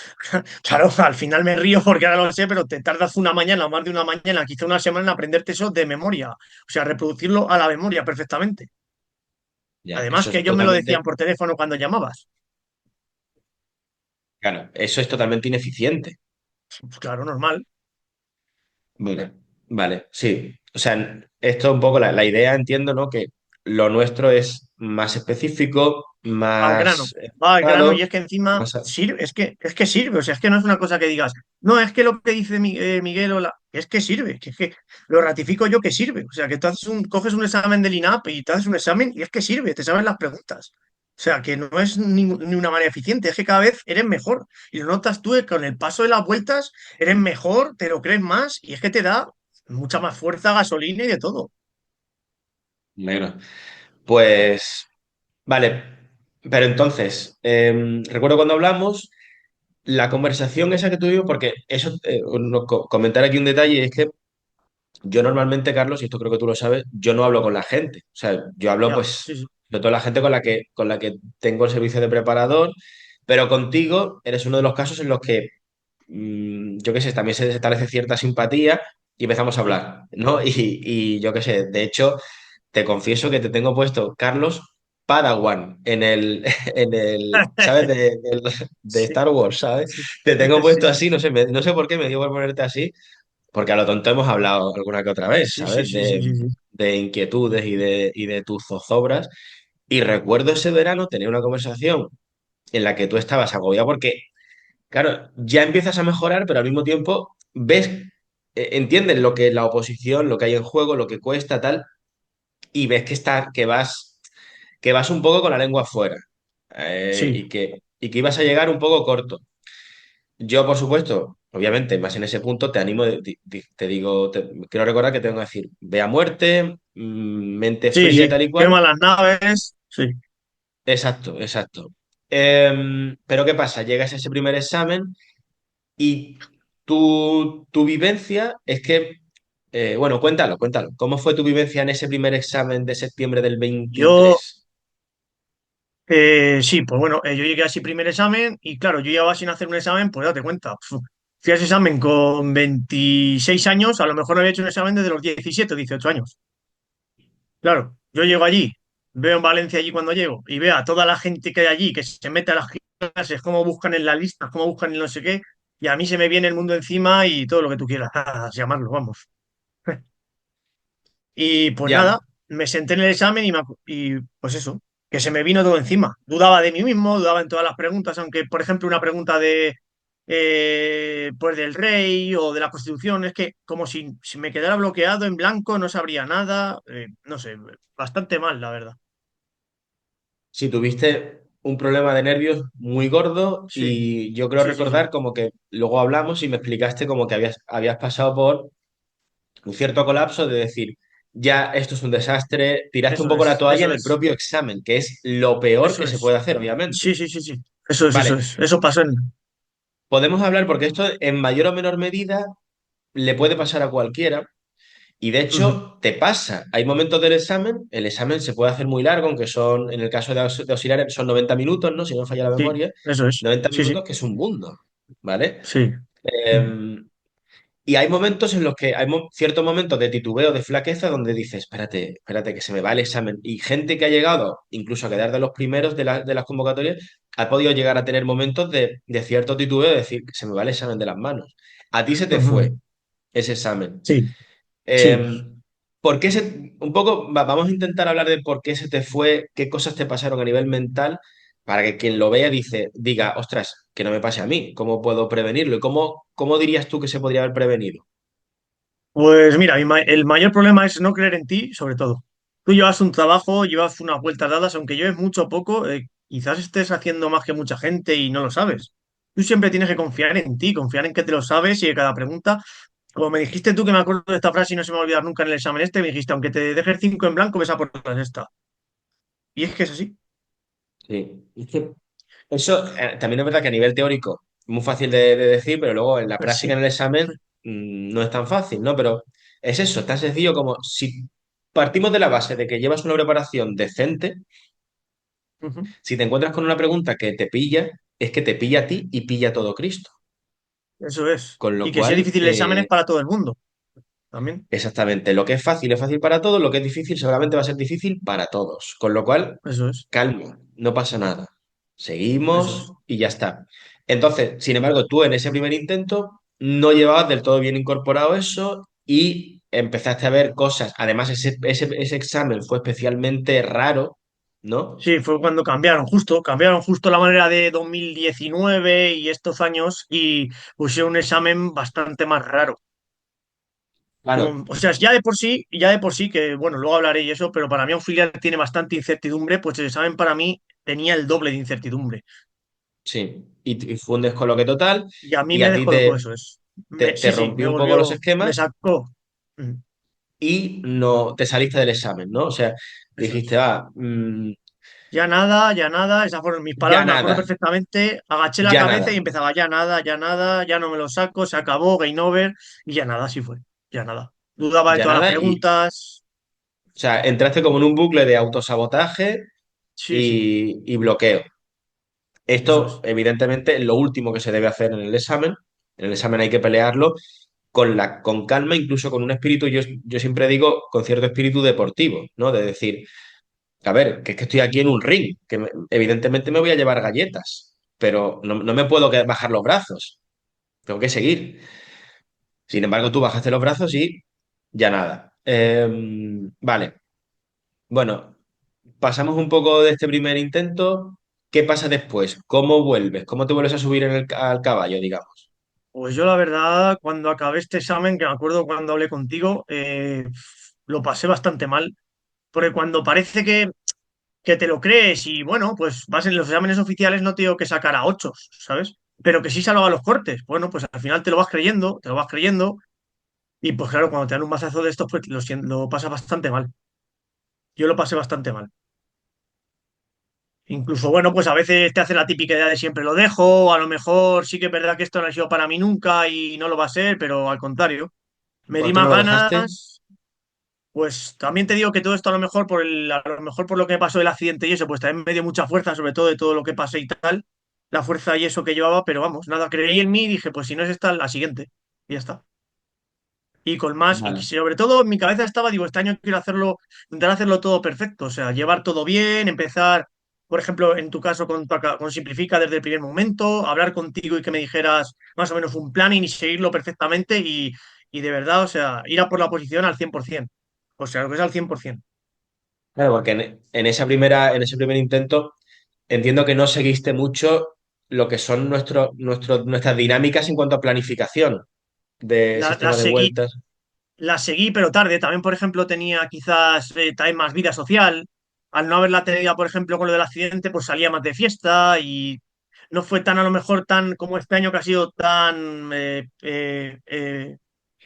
claro, al final me río porque ahora lo sé, pero te tardas una mañana o más de una mañana, quizá una semana en aprenderte eso de memoria. O sea, reproducirlo a la memoria perfectamente. Ya, Además eso que es ellos me lo decían totalmente, por teléfono cuando llamabas. claro, eso es totalmente ineficiente. Pues claro, normal. Vale, vale, sí. O sea, esto es un poco la idea, entiendo, ¿no? Que lo nuestro es más específico, más Va al grano y enfocado, es que encima más... sirve, es que sirve, o sea, es que no es una cosa que digas, no, es que lo que dice Miguel o es que sirve, que lo ratifico yo que sirve, o sea, que tú coges un examen del INAP y te haces un examen y es que sirve, te sabes las preguntas. O sea, que no es ni una manera eficiente, es que cada vez eres mejor y lo notas tú que con el paso de las vueltas eres mejor, te lo crees más y es que te da mucha más fuerza, gasolina y de todo. Negro. Pues, vale, pero entonces, recuerdo cuando hablamos, la conversación esa que tuvimos, porque eso, comentar aquí un detalle, es que yo normalmente, Carlos, y esto creo que tú lo sabes, yo no hablo con la gente. O sea, yo hablo Ya, sí, pues sí, de toda la gente con la que tengo el servicio de preparador, pero contigo eres uno de los casos en los que, yo qué sé, también se establece cierta simpatía y empezamos a sí. hablar, ¿no? Y yo qué sé, de hecho, te confieso que te tengo puesto Carlos Padawan ¿sabes? De Sí, Star Wars, ¿sabes? sí, Te tengo sí, puesto sí. así, no sé, no sé por qué me dio por ponerte así, porque a lo tonto hemos hablado alguna que otra vez, Sí, sí, ¿sabes? sí, sí, sí, sí. De inquietudes y de tus zozobras. Y recuerdo ese verano tener una conversación en la que tú estabas agobiado porque, claro, ya empiezas a mejorar, pero al mismo tiempo ves, entiendes lo que es la oposición, lo que hay en juego, lo que cuesta, tal, y ves que vas un poco con la lengua afuera, Sí, y que ibas a llegar un poco corto. Yo, por supuesto, obviamente, más en ese punto, te animo, te digo, quiero recordar que tengo que decir, ve a muerte, mente sí, fría y sí. tal y cual. Quema las naves. Sí. Exacto, exacto. Pero ¿qué pasa? Llegas a ese primer examen y tu vivencia es que, bueno, cuéntalo. ¿Cómo fue tu vivencia en ese primer examen de septiembre del Yo, 23? sí, pues bueno, yo llegué a ese primer examen y claro, yo llevaba sin hacer un examen, pues date cuenta. Fui a ese examen con 26 años, a lo mejor no había hecho un examen desde los 17 o 18 años. Claro, yo llego allí, veo en Valencia allí cuando llego y veo a toda la gente que hay allí, que se mete a las clases, cómo buscan en la lista, cómo buscan en no sé qué, y a mí se me viene el mundo encima y todo lo que tú quieras llamarlo, vamos. Y pues Ya, nada, me senté en el examen y pues eso, que se me vino todo encima. Dudaba de mí mismo, dudaba en todas las preguntas, aunque por ejemplo una pregunta de pues del rey o de la Constitución, es que como si me quedara bloqueado en blanco, no sabría nada, no sé, bastante mal, la verdad. si tuviste un problema de nervios muy gordo Sí, y yo creo sí, sí, sí. recordar como que luego hablamos y me explicaste como que habías pasado por un cierto colapso de decir, ya esto es un desastre, tiraste un Eso poco la es, toalla eso en el es, propio examen, que es lo peor eso que se puede es. hacer, obviamente. Sí, sí, sí, sí. Eso es, eso Vale, es. Eso pasó en... podemos hablar porque esto en mayor o menor medida le puede pasar a cualquiera. Y de Ujú. hecho, te pasa. Hay momentos del examen, el examen se puede hacer muy largo, aunque son, en el caso de auxiliares, son 90 minutos, ¿no? Si no me falla la Sí, memoria. eso es. 90 Sí, sí, minutos, que es un mundo, ¿vale? sí. Mm. Eh, y hay momentos en los que hay ciertos momentos de titubeo, de flaqueza, donde dices, espérate, que se me va el examen. Y gente que ha llegado incluso a quedar de los primeros de las convocatorias, ha podido llegar a tener momentos de cierto titubeo de decir que se me va el examen de las manos. A ti se te fue Ujú. ese examen. Sí, sí. Eh, ¿Por qué un poco, vamos a intentar hablar de por qué se te fue, qué cosas te pasaron a nivel mental, para que quien lo vea diga, ostras, que no me pase a mí, ¿cómo puedo prevenirlo? ¿Y cómo dirías tú que se podría haber prevenido? Pues mira, el mayor problema es no creer en ti, sobre todo. Tú llevas un trabajo, llevas unas vueltas dadas, aunque lleves mucho o poco, quizás estés haciendo más que mucha gente y no lo sabes. Tú siempre tienes que confiar en ti, confiar en que te lo sabes y que cada pregunta, como me dijiste tú, que me acuerdo de esta frase y no se me va a olvidar nunca en el examen este, me dijiste, aunque te dejes cinco en blanco, ves a por la sexta. Y es que es así. Sí. Es que eso también es verdad que a nivel teórico es muy fácil de decir, pero luego en la Pues práctica sí. en el examen no es tan fácil, ¿no? Pero es eso, tan sencillo como si partimos de la base de que llevas una preparación decente. Ujú. Si te encuentras con una pregunta que te pilla, es que te pilla a ti y pilla a todo Cristo. Eso es. Con lo Y que si es cual, difícil el examen es para todo el mundo también. exactamente, lo que es fácil para todos, lo que es difícil seguramente va a ser difícil para todos. Con lo cual, Eso es. calma, no pasa nada. Eso es. Seguimos y ya está. Entonces, sin embargo, tú en ese primer intento no llevabas del todo bien incorporado eso y empezaste a ver cosas. Además, ese examen fue especialmente raro, ¿no? Sí, fue cuando cambiaron justo la manera de 2019 y estos años y pusieron un examen bastante más raro. Claro, O sea, ya de por sí, que bueno, luego hablaré y eso, pero para mí auxiliar tiene bastante incertidumbre, pues el examen para mí tenía el doble de incertidumbre. sí. Y fue un descoloque total Y a mí y me a ti descolocó eso, es. te Sí, sí, rompió un poco los me esquemas sacó. Mm. y no te saliste del examen, ¿no? O sea, Eso dijiste, es. Ya nada, esas fueron mis ya palabras, me acuerdo nada, perfectamente, agaché la ya cabeza nada. y empezaba, ya nada, ya no me lo saco, se acabó, game over, y ya nada, así fue, ya nada. Dudaba de Ya todas las nada y, preguntas, o sea, entraste como en un bucle de autosabotaje sí, sí, y bloqueo. eso Esto, es. evidentemente, es lo último que se debe hacer en el examen. En el examen hay que pelearlo con calma, incluso con un espíritu, yo siempre digo, con cierto espíritu deportivo, ¿no? De decir, a ver, que es que estoy aquí en un ring, evidentemente me voy a llevar galletas, pero no me puedo bajar los brazos, tengo que seguir. Sin embargo, tú bajaste los brazos y ya nada. Vale, bueno, pasamos un poco de este primer intento. ¿Qué pasa después? ¿Cómo vuelves? ¿Cómo te vuelves a subir al caballo, digamos? Pues yo la verdad, cuando acabé este examen, que me acuerdo cuando hablé contigo, lo pasé bastante mal, porque cuando parece que te lo crees y bueno, pues vas en los exámenes oficiales, no te digo que sacara ocho, ¿sabes? Pero que sí salvaba los cortes. Bueno, pues al final te lo vas creyendo. Y pues claro, cuando te dan un mazazo de estos, pues lo pasas bastante mal. Yo lo pasé bastante mal. Incluso, bueno, pues a veces te hace la típica idea de siempre lo dejo, o a lo mejor sí que es verdad que esto no ha sido para mí nunca y no lo va a ser, pero al contrario, me ¿Por di qué no más lo dejaste? ganas. Pues también te digo que todo esto a lo mejor a lo mejor por lo que pasó el accidente y eso, pues también me dio mucha fuerza, sobre todo de todo lo que pasé y tal, la fuerza y eso que llevaba, pero vamos, nada, creí en mí y dije, pues si no es esta, la siguiente. Y ya está. Y con más, y Vale. sobre todo en mi cabeza estaba, digo, este año quiero hacerlo, intentar hacerlo todo perfecto, o sea, llevar todo bien, empezar, por ejemplo, en tu caso con Simplifica desde el primer momento, hablar contigo y que me dijeras más o menos un planning y seguirlo perfectamente y de verdad, o sea, ir a por la posición al 100%, o sea, lo que es al 100%. Claro, porque en ese primer intento entiendo que no seguiste mucho lo que son nuestras dinámicas en cuanto a planificación de La, la sistema de seguí, vueltas. la seguí, pero tarde. También, por ejemplo, tenía quizás también más vida social. Al no haberla tenido, por ejemplo, con lo del accidente, pues salía más de fiesta y no fue tan, a lo mejor, tan como este año que ha sido tan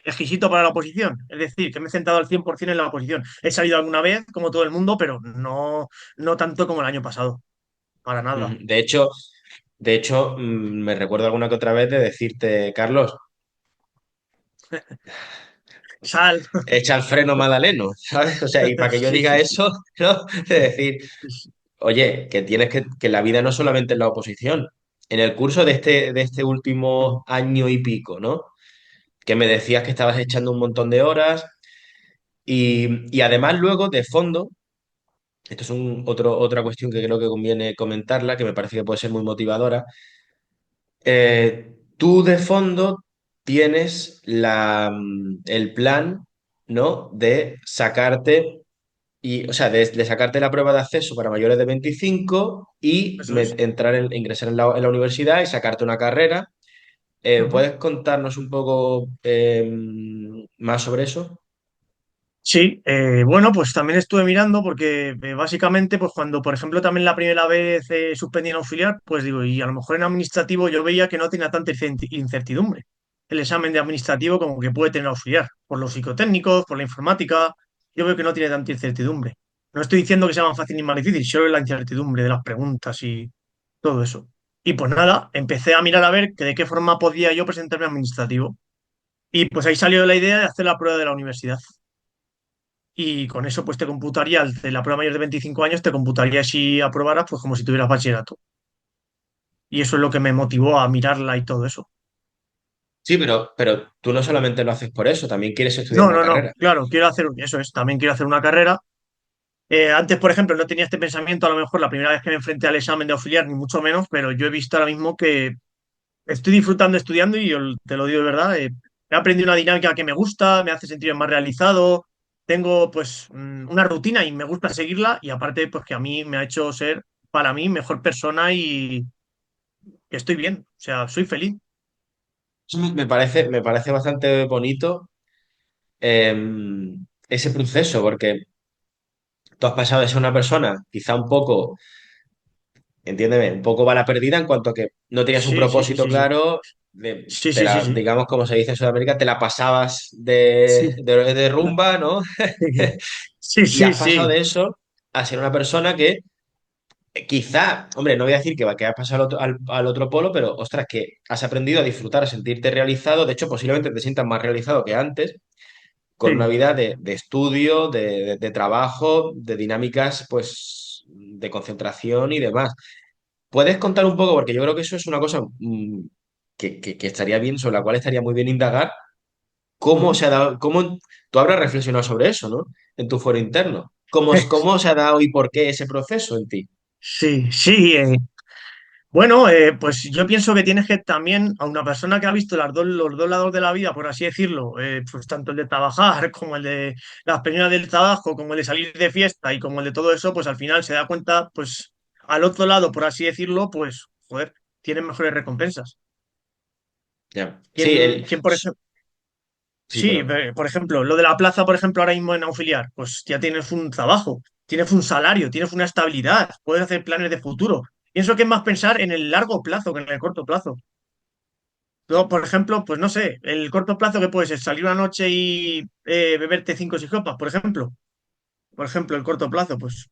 exquisito para la oposición. Es decir, que me he centrado al 100% en la oposición. He salido alguna vez, como todo el mundo, pero no tanto como el año pasado. Para Ujú. nada. De hecho, me recuerdo alguna que otra vez de decirte, Carlos, Sal. echa el freno Madaleno, ¿sabes? O sea, y para que yo Sí, diga sí, sí. eso, ¿no? De decir, oye, que que la vida no solamente es la oposición. En el curso de este último año y pico, ¿no? Que me decías que estabas echando un montón de horas y además luego de fondo esto es otra cuestión que creo que conviene comentarla, que me parece que puede ser muy motivadora. Tú de fondo tienes el plan, ¿no? De sacarte o sea, de sacarte la prueba de acceso para mayores de 25 y Eso es. ingresar en la universidad y sacarte una carrera. Ujú. ¿Puedes contarnos un poco más sobre eso? Sí, bueno, pues también estuve mirando porque básicamente, pues cuando, por ejemplo, también la primera vez suspendí en auxiliar, pues digo, y a lo mejor en administrativo yo veía que no tenía tanta incertidumbre. El examen de administrativo como que puede tener auxiliar, por los psicotécnicos, por la informática, yo veo que no tiene tanta incertidumbre. No estoy diciendo que sea más fácil ni más difícil, solo la incertidumbre de las preguntas y todo eso. Y pues nada, empecé a mirar a ver que de qué forma podía yo presentarme a administrativo. Y pues ahí salió la idea de hacer la prueba de la universidad. Y con eso pues te computaría, de la prueba mayor de 25 años, te computaría si aprobaras pues como si tuvieras bachillerato. Y eso es lo que me motivó a mirarla y todo eso. Sí, pero tú no solamente lo haces por eso, también quieres estudiar No, una no, no, carrera. claro, quiero hacer, eso es, también quiero hacer una carrera. Antes, por ejemplo, no tenía este pensamiento, a lo mejor la primera vez que me enfrenté al examen de auxiliar, ni mucho menos, pero yo he visto ahora mismo que estoy disfrutando estudiando y yo te lo digo de verdad, he aprendido una dinámica que me gusta, me hace sentir más realizado, tengo pues una rutina y me gusta seguirla y aparte pues que a mí me ha hecho ser para mí mejor persona y que estoy bien, o sea, soy feliz. Eso me parece bastante bonito ese proceso, porque tú has pasado de ser una persona quizá un poco, entiéndeme, un poco bala perdida en cuanto a que no tenías un Sí, sí, sí, propósito sí, sí. claro, Sí, sí, sí, sí. digamos, como se dice en Sudamérica, te la pasabas Sí, de rumba, ¿no? sí, Y sí, has pasado sí, de eso a ser una persona que quizá, hombre, no voy a decir que has pasado al otro polo, pero ostras, que has aprendido a disfrutar, a sentirte realizado. De hecho, posiblemente te sientas más realizado que antes, con una sí. vida de estudio, de trabajo, de dinámicas, pues, de concentración y demás. ¿Puedes contar un poco? Porque yo creo que eso es una cosa que estaría bien, sobre la cual estaría muy bien indagar. ¿Cómo Ujú. se ha dado, cómo tú habrás reflexionado sobre eso, ¿no? En tu foro interno. ¿Cómo se ha dado y por qué ese proceso en ti? Sí, sí. Bueno, pues yo pienso que tienes que también, a una persona que ha visto los dos lados de la vida, por así decirlo, pues tanto el de trabajar como el de las penas del trabajo, como el de salir de fiesta y como el de todo eso, pues al final se da cuenta, pues al otro lado, por así decirlo, pues, joder, tienen mejores recompensas. Ya. Sí, ¿Quién, por ejemplo? sí, Sí, perdón. por ejemplo, lo de la plaza, por ejemplo, ahora mismo en auxiliar, pues ya tienes un trabajo, tienes un salario, tienes una estabilidad, puedes hacer planes de futuro. Pienso que es más pensar en el largo plazo que en el corto plazo. Yo, por ejemplo, pues no sé, el corto plazo que puede ser salir una noche y beberte cinco o seis copas, por ejemplo. Por ejemplo, el corto plazo, pues,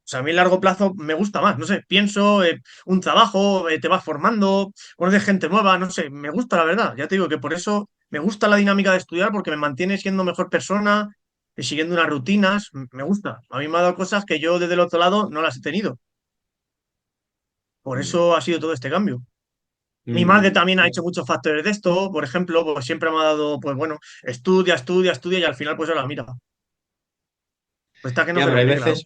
o sea, a mí el largo plazo me gusta más, no sé, pienso, un trabajo, te vas formando, conoces gente nueva, no sé, me gusta la verdad. Ya te digo que por eso me gusta la dinámica de estudiar porque me mantiene siendo mejor persona, siguiendo unas rutinas, me gusta. A mí me ha dado cosas que yo desde el otro lado no las he tenido. Por Mm, eso ha sido todo este cambio. Mi madre mm. también ha hecho muchos factores de esto, por ejemplo, pues siempre me ha dado, pues bueno, estudia, estudia, estudia y al final pues ahora mira, pues está que no Ya, se pero lo cree, claro.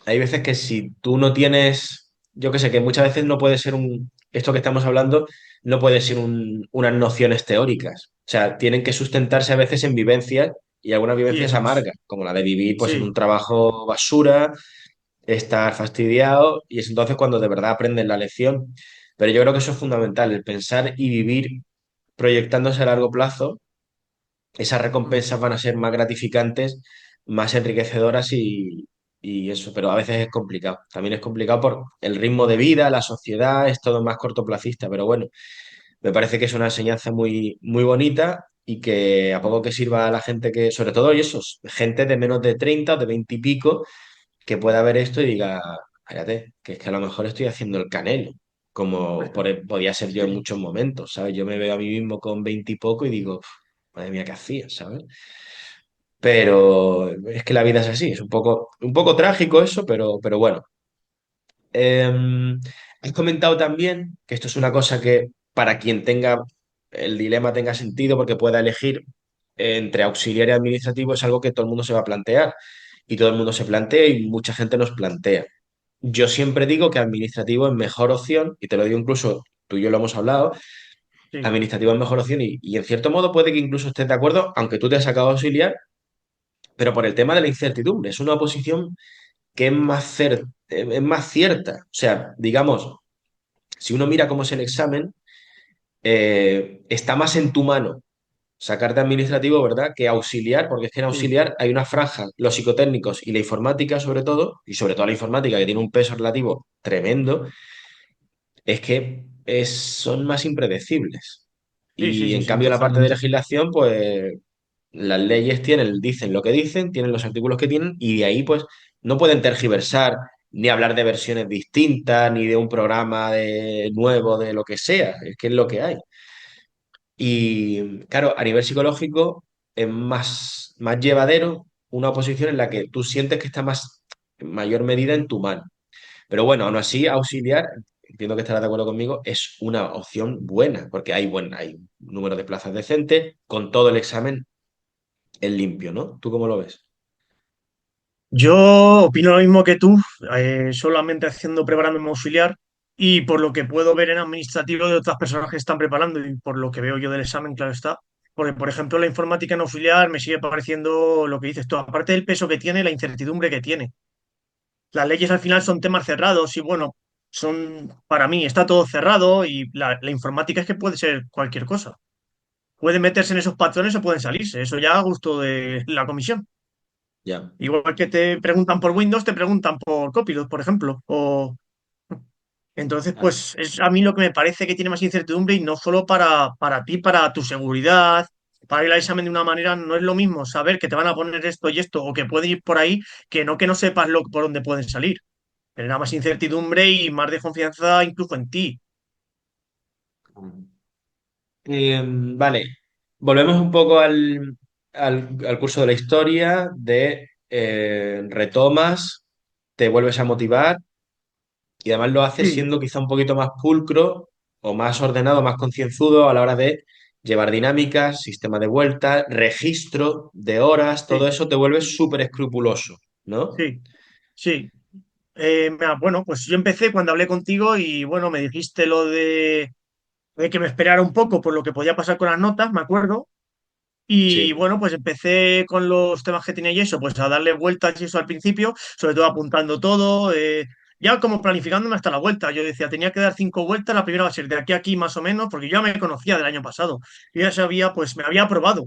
hay veces que si tú no tienes, yo qué sé, que muchas veces no puede ser esto que estamos hablando, no puede ser unas nociones teóricas. O sea, tienen que sustentarse a veces en vivencias y algunas Sí, vivencias eso es. amargas, como la de vivir pues en Sí. un trabajo basura, estar fastidiado, y es entonces cuando de verdad aprendes la lección. Pero yo creo que eso es fundamental, el pensar y vivir proyectándose a largo plazo, esas Mm. recompensas van a ser más gratificantes, más enriquecedoras y eso, pero a veces es complicado. También es complicado por el ritmo de vida, la sociedad, es todo más cortoplacista, pero bueno, me parece que es una enseñanza muy bonita y que a poco que sirva a la gente que, sobre todo y esos, gente de menos de 30 o de 20 y pico, que pueda ver esto y diga, fíjate, que es que a lo mejor estoy haciendo el canelo, como podía ser yo en Sí. muchos momentos, ¿sabes? Yo me veo a mí mismo con 20 y poco y digo, madre mía, ¿qué hacía? ¿Sabes? Pero es que la vida es así, es un poco trágico eso, pero bueno. Has comentado también que esto es una cosa que para quien tenga el dilema tenga sentido porque pueda elegir entre auxiliar y administrativo es algo que todo el mundo se va a plantear. y todo el mundo se plantea y mucha gente nos plantea. Yo siempre digo que administrativo es mejor opción, y te lo digo incluso, tú y yo lo hemos hablado, Sí, administrativo es mejor opción y en cierto modo puede que incluso estés de acuerdo, aunque tú te has sacado auxiliar, pero por el tema de la incertidumbre. Es una posición que es más cierta. O sea, digamos, si uno mira cómo es el examen, está más en tu mano sacarte administrativo, ¿verdad? Que auxiliar, porque es que en sí, auxiliar hay una franja, los psicotécnicos y la informática sobre todo, y sobre todo la informática que tiene un peso relativo tremendo, es que son más impredecibles. sí, sí, Y sí, en sí, cambio la parte de totalmente. legislación, pues las leyes dicen lo que dicen, tienen los artículos que tienen, y de ahí pues no pueden tergiversar ni hablar de versiones distintas, ni de un programa nuevo, de lo que sea, es que es lo que hay. Y claro, a nivel psicológico es más llevadero una oposición en la que tú sientes que está más, en mayor medida en tu mano. Pero bueno, aún así, auxiliar, entiendo que estarás de acuerdo conmigo, es una opción buena, porque hay un número de plazas decente, con todo el examen en limpio, ¿no? ¿Tú cómo lo ves? Yo opino lo mismo que tú, solamente haciendo preparándome auxiliar y por lo que puedo ver en administrativo de otras personas que están preparando y por lo que veo yo del examen, claro está. Porque, por ejemplo, la informática en auxiliar me sigue pareciendo lo que dices tú, aparte del peso que tiene, la incertidumbre que tiene. Las leyes al final son temas cerrados y bueno, para mí está todo cerrado y la informática es que puede ser cualquier cosa. Pueden meterse en esos patrones o pueden salirse, eso ya a gusto de la comisión. Ya. Igual que te preguntan por Windows, te preguntan por Copilot, por ejemplo. Entonces, Ah, pues es a mí lo que me parece que tiene más incertidumbre y no solo para ti, para tu seguridad, para ir al examen de una manera, no es lo mismo saber que te van a poner esto y esto o que pueden ir por ahí que no sepas por dónde pueden salir. Genera más incertidumbre y más desconfianza incluso en ti. vale, volvemos un poco al curso de la historia, de retomas, te vuelves a motivar y además lo haces Sí, siendo quizá un poquito más pulcro o más ordenado, más concienzudo a la hora de llevar dinámicas, sistema de vuelta, registro de horas, todo sí, eso te vuelve súper escrupuloso, ¿no? sí, sí. Mira, bueno, pues yo empecé cuando hablé contigo y bueno, me dijiste lo de que me esperara un poco por lo que podía pasar con las notas, me acuerdo. Y Sí. bueno, pues empecé con los temas que tenía y eso, pues a darle vueltas y eso al principio, sobre todo apuntando todo, ya como planificándome hasta la vuelta. Yo decía, tenía que dar 5 vueltas, la primera va a ser de aquí a aquí más o menos, porque yo ya me conocía del año pasado. Yo ya sabía, pues me había probado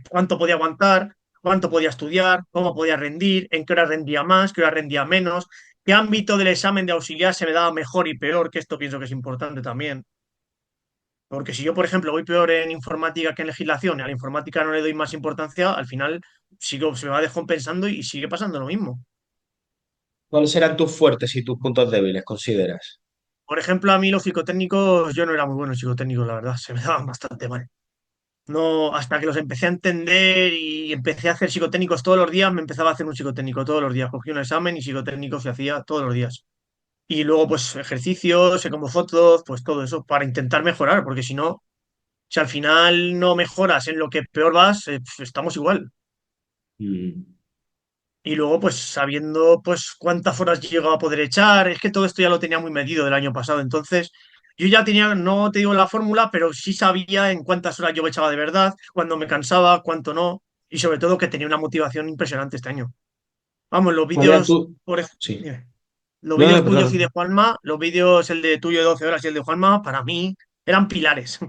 cuánto podía aguantar, cuánto podía estudiar, cómo podía rendir, en qué hora rendía más, qué hora rendía menos, qué ámbito del examen de auxiliar se me daba mejor y peor, que esto pienso que es importante también. Porque si yo, por ejemplo, voy peor en informática que en legislación y a la informática no le doy más importancia, al final se me va descompensando y sigue pasando lo mismo. ¿Cuáles serán tus fuertes y tus puntos débiles, consideras? Por ejemplo, a mí los psicotécnicos, yo no era muy bueno en psicotécnicos, la verdad, se me daban bastante mal. No, hasta que los empecé a entender y empecé a hacer psicotécnicos todos los días, me empezaba a hacer un psicotécnico todos los días. Cogí un examen y psicotécnico se hacía todos los días. Y luego, pues, ejercicios, como fotos, pues todo eso, para intentar mejorar, porque si no, si al final no mejoras en lo que peor vas, pues, estamos igual. Mm. Y luego, pues sabiendo pues cuántas horas llegaba a poder echar, es que todo esto ya lo tenía muy medido del año pasado. Entonces, yo ya tenía, no te digo la fórmula, pero sí sabía en cuántas horas yo echaba de verdad, cuándo me cansaba, cuánto no, y sobre todo que tenía una motivación impresionante este año. Vamos, los ¿Cuál era vídeos, tu...? Sí. dime, los No, no, vídeos tuyos perdón. y de Juanma, los vídeos, el de tuyo de 12 horas y el de Juanma, para mí eran pilares.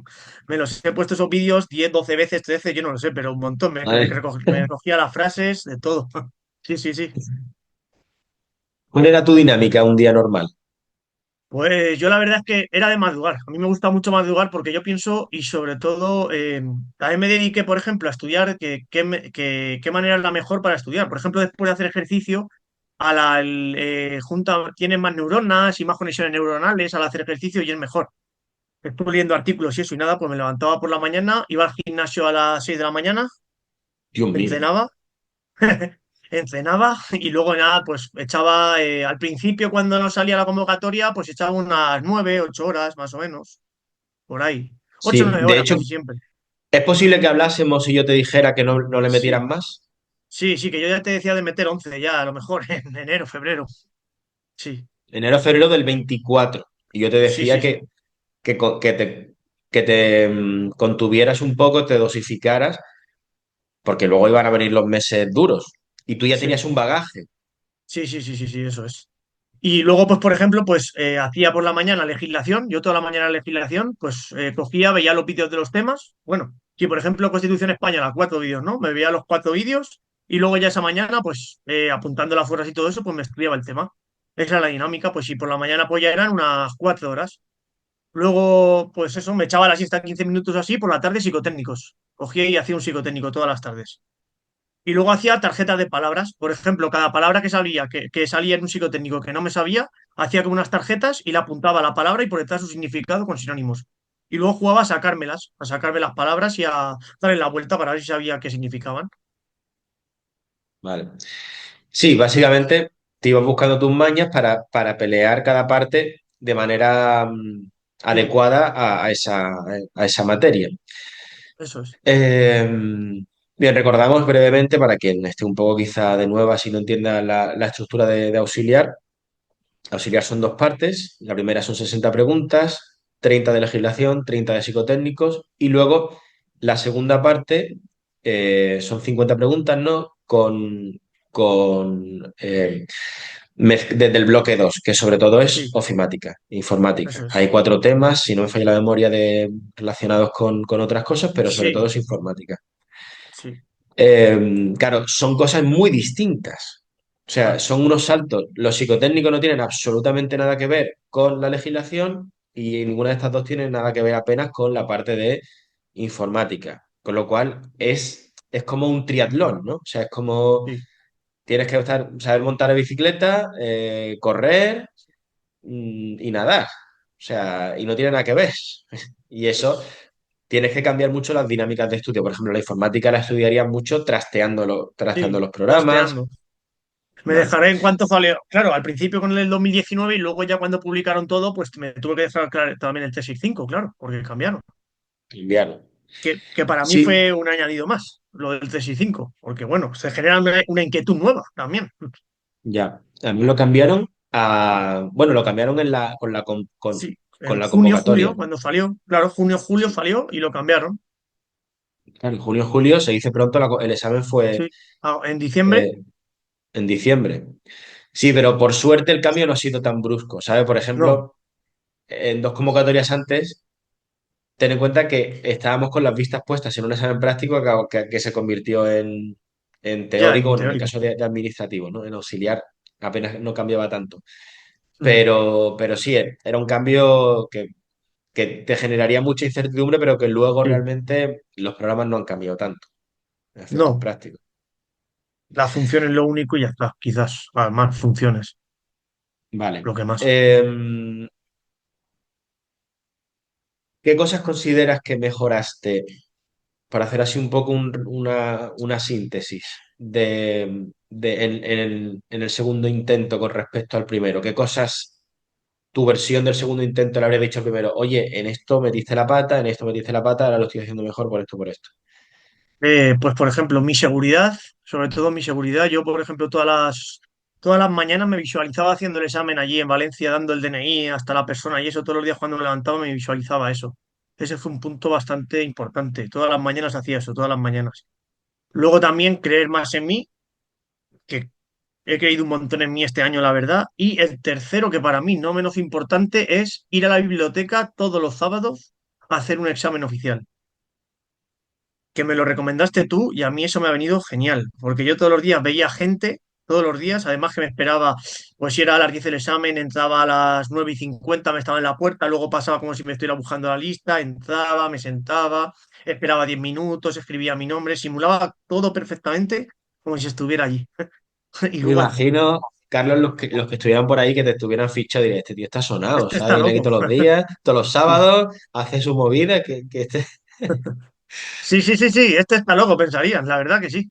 Me los he puesto esos vídeos 10 12 veces, 13 yo no lo sé, pero un montón. Vale. Me recogía las frases, de todo. Sí, sí, sí. ¿Cuál era tu dinámica un día normal? Pues yo la verdad es que era de madrugar. A mí me gusta mucho madrugar porque yo pienso y sobre todo también me dediqué, por ejemplo, a estudiar qué manera es la mejor para estudiar. Por ejemplo, después de hacer ejercicio, tienes más neuronas y más conexiones neuronales al hacer ejercicio y es mejor. Estuve leyendo artículos y eso y nada, pues me levantaba por la mañana, iba al gimnasio a las 6 de la mañana, Dios mío. entrenaba entrenaba y luego nada, pues echaba, al principio cuando no salía la convocatoria, pues echaba unas 9, 8 horas más o menos, por ahí. Ocho o Sí, nueve de horas hecho, casi siempre. ¿es posible que hablásemos y yo te dijera que no le metieras Sí, más? Sí, sí, que yo ya te decía de meter 11 ya, a lo mejor en enero, febrero. Sí, Enero, febrero del 24. Y yo te sí, decía sí, sí. que te contuvieras un poco, te dosificaras, porque luego iban a venir los meses duros. Y tú ya Sí, tenías un bagaje. sí, sí, sí, sí, sí, eso es. Y luego, pues, por ejemplo, pues hacía por la mañana legislación, yo toda la mañana legislación, pues cogía, veía los vídeos de los temas. Bueno, si por ejemplo Constitución Española, 4 vídeos, ¿no? Me veía los 4 vídeos y luego ya esa mañana, pues apuntando las horas y todo eso, pues me estudiaba el tema. Esa era la dinámica, pues si por la mañana pues ya eran unas 4 horas. Luego, pues eso, me echaba la siesta 15 minutos así, por la tarde psicotécnicos. Cogía y hacía un psicotécnico todas las tardes. Y luego hacía tarjetas de palabras. Por ejemplo, cada palabra que salía en un psicotécnico que no me sabía, hacía como unas tarjetas y le apuntaba la palabra y por detrás su significado con sinónimos. Y luego jugaba a sacármelas, a sacarme las palabras y a darle la vuelta para ver si sabía qué significaban. Vale. Sí, básicamente te ibas buscando tus mañas para pelear cada parte de manera Sí, adecuada a esa materia. eso es. Eh, Bien, recordamos brevemente para quien esté un poco quizá de nueva, si no entienda la estructura de auxiliar. Auxiliar son dos partes. La primera son 60 preguntas, 30 de legislación, 30 de psicotécnicos y luego la segunda parte son 50 preguntas, ¿no? Desde el bloque 2 que sobre todo es Sí, ofimática, informática. eso Hay es. 4 temas, si no me falla la memoria, relacionados con otras cosas, pero sobre todo Sí, es informática. sí, Claro, son cosas muy distintas. O sea, claro. son unos saltos. Los psicotécnicos no tienen absolutamente nada que ver con la legislación y ninguna de estas dos tiene nada que ver apenas con la parte de informática. Con lo cual es como un triatlón, ¿no? O sea, es como Sí, tienes que saber montar en bicicleta, correr y nadar. O sea, y no tiene nada que ver. Y eso tienes que cambiar mucho las dinámicas de estudio. Por ejemplo, la informática la estudiarías mucho trasteando sí, los programas. trasteando. Me Vale, dejaré en cuanto salió. Claro, al principio con el 2019 y luego ya cuando publicaron todo, pues me tuve que dejar también el T65, claro, porque cambiaron. invierno. Que para mí Sí, fue un añadido más, lo del T65, porque bueno, se genera una inquietud nueva también. ya. A mí lo cambiaron bueno, lo cambiaron Sí, con en la junio, convocatoria. julio, cuando salió, claro, junio, julio Sí. salió y lo cambiaron. Claro, en junio, julio se dice pronto, el examen fue Sí. Ah, en diciembre, eh, en diciembre. Sí, pero por suerte el cambio no ha sido tan brusco, ¿sabes? Por no, ejemplo, en 2 convocatorias antes, ten en cuenta que estábamos con las vistas puestas en un examen práctico que se convirtió en ya teórico, en bueno, en el teórico. caso de administrativo, ¿no? En auxiliar apenas no cambiaba tanto. Mm. Pero sí, era un cambio que te generaría mucha incertidumbre, pero que luego Sí, realmente los programas no han cambiado tanto en efectos no, prácticos. la función es lo único y ya está, quizás, más funciones, Vale. lo que más. ¿Qué cosas consideras que mejoraste para hacer así un poco una síntesis en el segundo intento con respecto al primero? ¿Qué cosas tu versión del segundo intento le habría dicho al primero? Oye, en esto metiste la pata, en esto metiste la pata, ahora lo estoy haciendo mejor por esto, por esto. Pues, por ejemplo, mi seguridad, sobre todo mi seguridad, yo, por ejemplo, todas las mañanas me visualizaba haciendo el examen allí en Valencia, dando el DNI hasta la persona y eso, todos los días cuando me levantaba me visualizaba eso. Ese fue un punto bastante importante. Todas las mañanas hacía eso, todas las mañanas. Luego también creer más en mí, que he creído un montón en mí este año, la verdad. Y el tercero, que para mí no menos importante, es ir a la biblioteca todos los sábados a hacer un examen oficial, que me lo recomendaste tú y a mí eso me ha venido genial, porque yo todos los días veía gente, todos los días, además que me esperaba, pues si era a las 10 el examen, entraba a las 9:50, me estaba en la puerta, luego pasaba como si me estuviera buscando la lista, entraba, me sentaba, esperaba 10 minutos, escribía mi nombre, simulaba todo perfectamente como si estuviera allí, Me igual. imagino, Carlos, los que estuvieran por ahí que te estuvieran fichado, diría, este tío está sonado, Este ¿sabes? está Viene aquí loco. todos los días, todos los Sí, sábados, hace su movida, que este... sí, sí, sí, sí, este está loco, pensarían, la verdad que sí.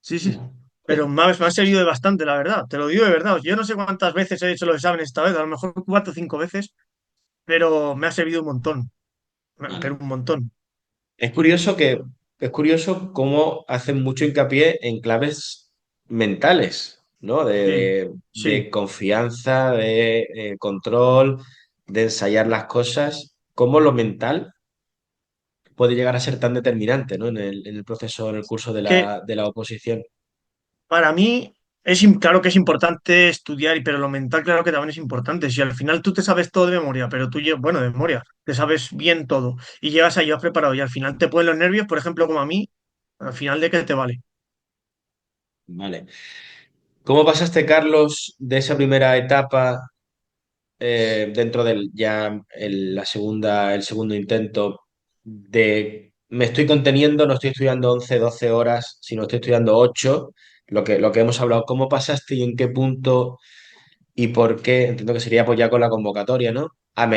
Sí, sí. Pero me ha servido de bastante, la verdad. Te lo digo de verdad. Yo no sé cuántas veces he hecho los exámenes esta vez, a lo mejor 4 o 5 veces, pero me ha servido un montón. Vale. Pero un montón. Es curioso que es curioso cómo hacen mucho hincapié en claves mentales, ¿no? Sí, De sí. confianza, de control, de ensayar las cosas. Cómo lo mental puede llegar a ser tan determinante, ¿no? En el proceso, en el curso Que de la oposición. para mí claro que es importante estudiar, pero lo mental claro que también es importante. Si al final tú te sabes todo de memoria, pero bueno, de memoria, te sabes bien todo y llegas ahí ya preparado y al final te ponen los nervios, por ejemplo, como a mí, al final de qué te vale. Vale. ¿Cómo pasaste, Carlos, de esa primera etapa dentro del la segunda, el segundo intento de me estoy conteniendo, no estoy estudiando 11 12 horas, sino estoy estudiando 8 lo que hemos hablado, ¿cómo pasaste y en qué punto y por qué? Entiendo que sería pues ya con la convocatoria, ¿no? A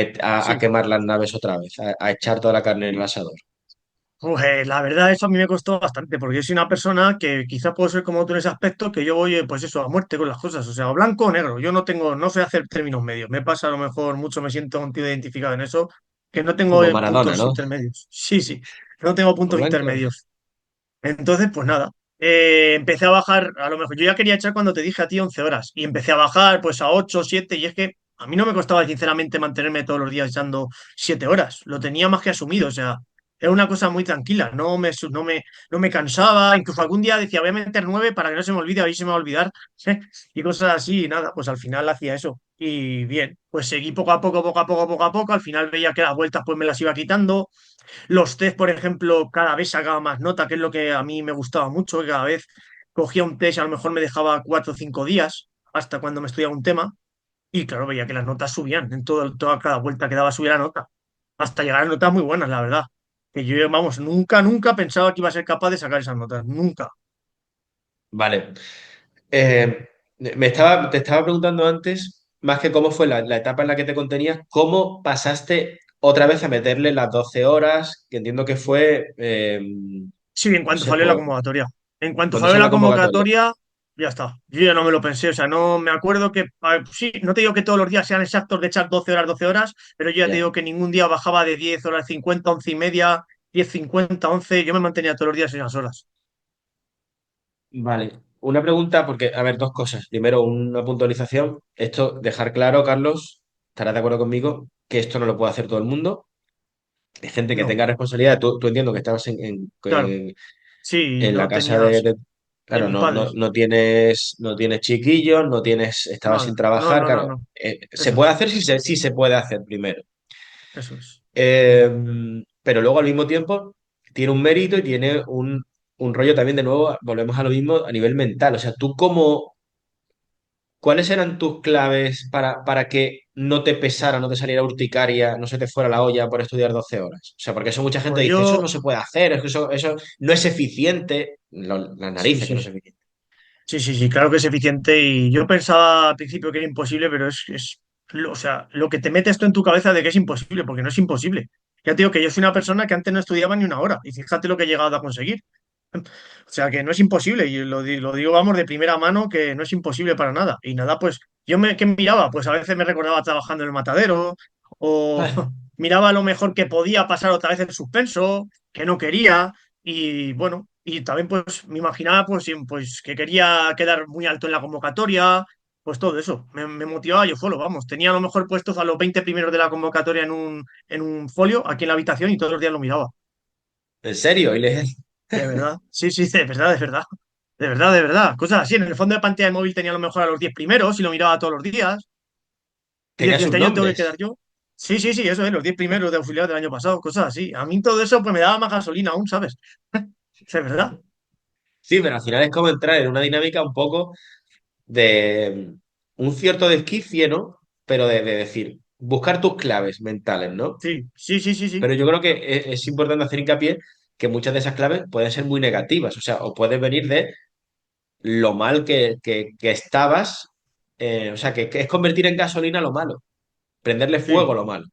Sí. quemar las naves otra vez, a echar toda la carne en el asador. Pues la verdad, eso a mí me costó bastante, porque yo soy una persona que quizá puedo ser como tú en ese aspecto, que yo voy, pues eso, a muerte con las cosas, o sea, o blanco o negro. Yo no sé hacer términos medios. Me pasa a lo mejor mucho, me siento contigo identificado en eso, que no tengo Como Maradona, puntos ¿no? intermedios. Sí, sí, no tengo O puntos blanco. intermedios. Entonces, pues nada, empecé a bajar, a lo mejor yo ya quería echar cuando te dije a ti 11 horas, y empecé a bajar pues a 8 7 y es que a mí no me costaba sinceramente mantenerme todos los días echando 7 horas, lo tenía más que asumido, o sea, era una cosa muy tranquila, no me cansaba, incluso algún día decía voy a meter 9 para que no se me olvide, ahí se me va a olvidar, y cosas así, y nada, pues al final hacía eso, y bien, pues seguí poco a poco, poco a poco, poco a poco, al final veía que las vueltas pues me las iba quitando. Los test, por ejemplo, cada vez sacaba más nota, que es lo que a mí me gustaba mucho, que cada vez cogía un test y a lo mejor me dejaba 4 o 5 días hasta cuando me estudiaba un tema y claro, veía que las notas subían, toda cada vuelta que daba subía la nota, hasta llegar a notas muy buenas, la verdad. Que yo, vamos, nunca pensaba que iba a ser capaz de sacar esas notas, nunca. Vale. Te estaba preguntando antes, más que cómo fue la etapa en la que te contenías, cómo pasaste otra vez a meterle las 12 horas, que entiendo que fue, Sí, en no cuanto sé, salió la convocatoria. En cuanto cuando salió sale la la convocatoria. convocatoria, ya está. Yo ya no me lo pensé, o sea, no me acuerdo que, sí, no te digo que todos los días sean exactos de echar 12 horas, pero yo ya te Ya. digo que ningún día bajaba de 10 horas 50 11 y media, 10 50 11 yo me mantenía todos los días en esas horas. Vale. Una pregunta, porque, a ver, dos cosas. Primero, una puntualización. Esto, dejar claro, Carlos, estarás de acuerdo conmigo, que esto no lo puede hacer todo el mundo. Hay gente que No, tenga responsabilidad. Tú entiendo que estabas claro, sí, en la no casa tenías de claro, mis padres. no tienes chiquillos, estabas sin Nada, no, trabajar, no, no, claro, no. se Eso puede es, hacer sí se puede hacer primero. eso es. Eh, pero luego al mismo tiempo tiene un mérito y tiene un rollo también de nuevo, volvemos a lo mismo a nivel mental. O sea, ¿cuáles eran tus claves para que no te pesara, no te saliera urticaria, no se te fuera la olla por estudiar 12 horas? O sea, porque eso mucha gente Pues dice, eso yo, no se puede hacer, es que eso no es eficiente. Las sí, narices que no es sí. eficiente. Sí, sí, sí, claro que es eficiente y yo pensaba al principio que era imposible, pero o sea, lo que te metes tú en tu cabeza de que es imposible, porque no es imposible. Ya te digo que yo soy una persona que antes no estudiaba ni una hora y fíjate lo que he llegado a conseguir. O sea, que no es imposible y lo digo, vamos, de primera mano que no es imposible para nada. Y nada, pues ¿qué miraba? Pues a veces me recordaba trabajando en el matadero o miraba lo mejor que podía pasar otra vez en suspenso, que no quería. Y bueno, y también pues me imaginaba pues que quería quedar muy alto en la convocatoria, pues todo eso. Me motivaba yo solo, vamos. Tenía a lo mejor puestos a los 20 primeros de la convocatoria en un folio aquí en la habitación y todos los días lo miraba. ¿En serio? De verdad. Sí, sí, de verdad, de verdad. De verdad, de verdad. Cosas así. En el fondo de pantalla del móvil tenía a lo mejor a los 10 primeros y lo miraba todos los días. Y Tenía decía, sus este año tengo que quedar nombres. yo. Sí, sí, sí, eso es, los 10 primeros de auxiliar del año pasado, cosas así. A mí todo eso pues me daba más gasolina aún, ¿sabes? De verdad. Sí, pero al final es como entrar en una dinámica un poco de un cierto desquicie, ¿no? Pero de decir, buscar tus claves mentales, ¿no? Sí, sí, sí, sí, sí. Pero yo creo que es importante hacer hincapié que muchas de esas claves pueden ser muy negativas, o sea, o pueden venir de lo mal que estabas, o sea, que es convertir en gasolina lo malo, prenderle fuego Sí. a lo malo.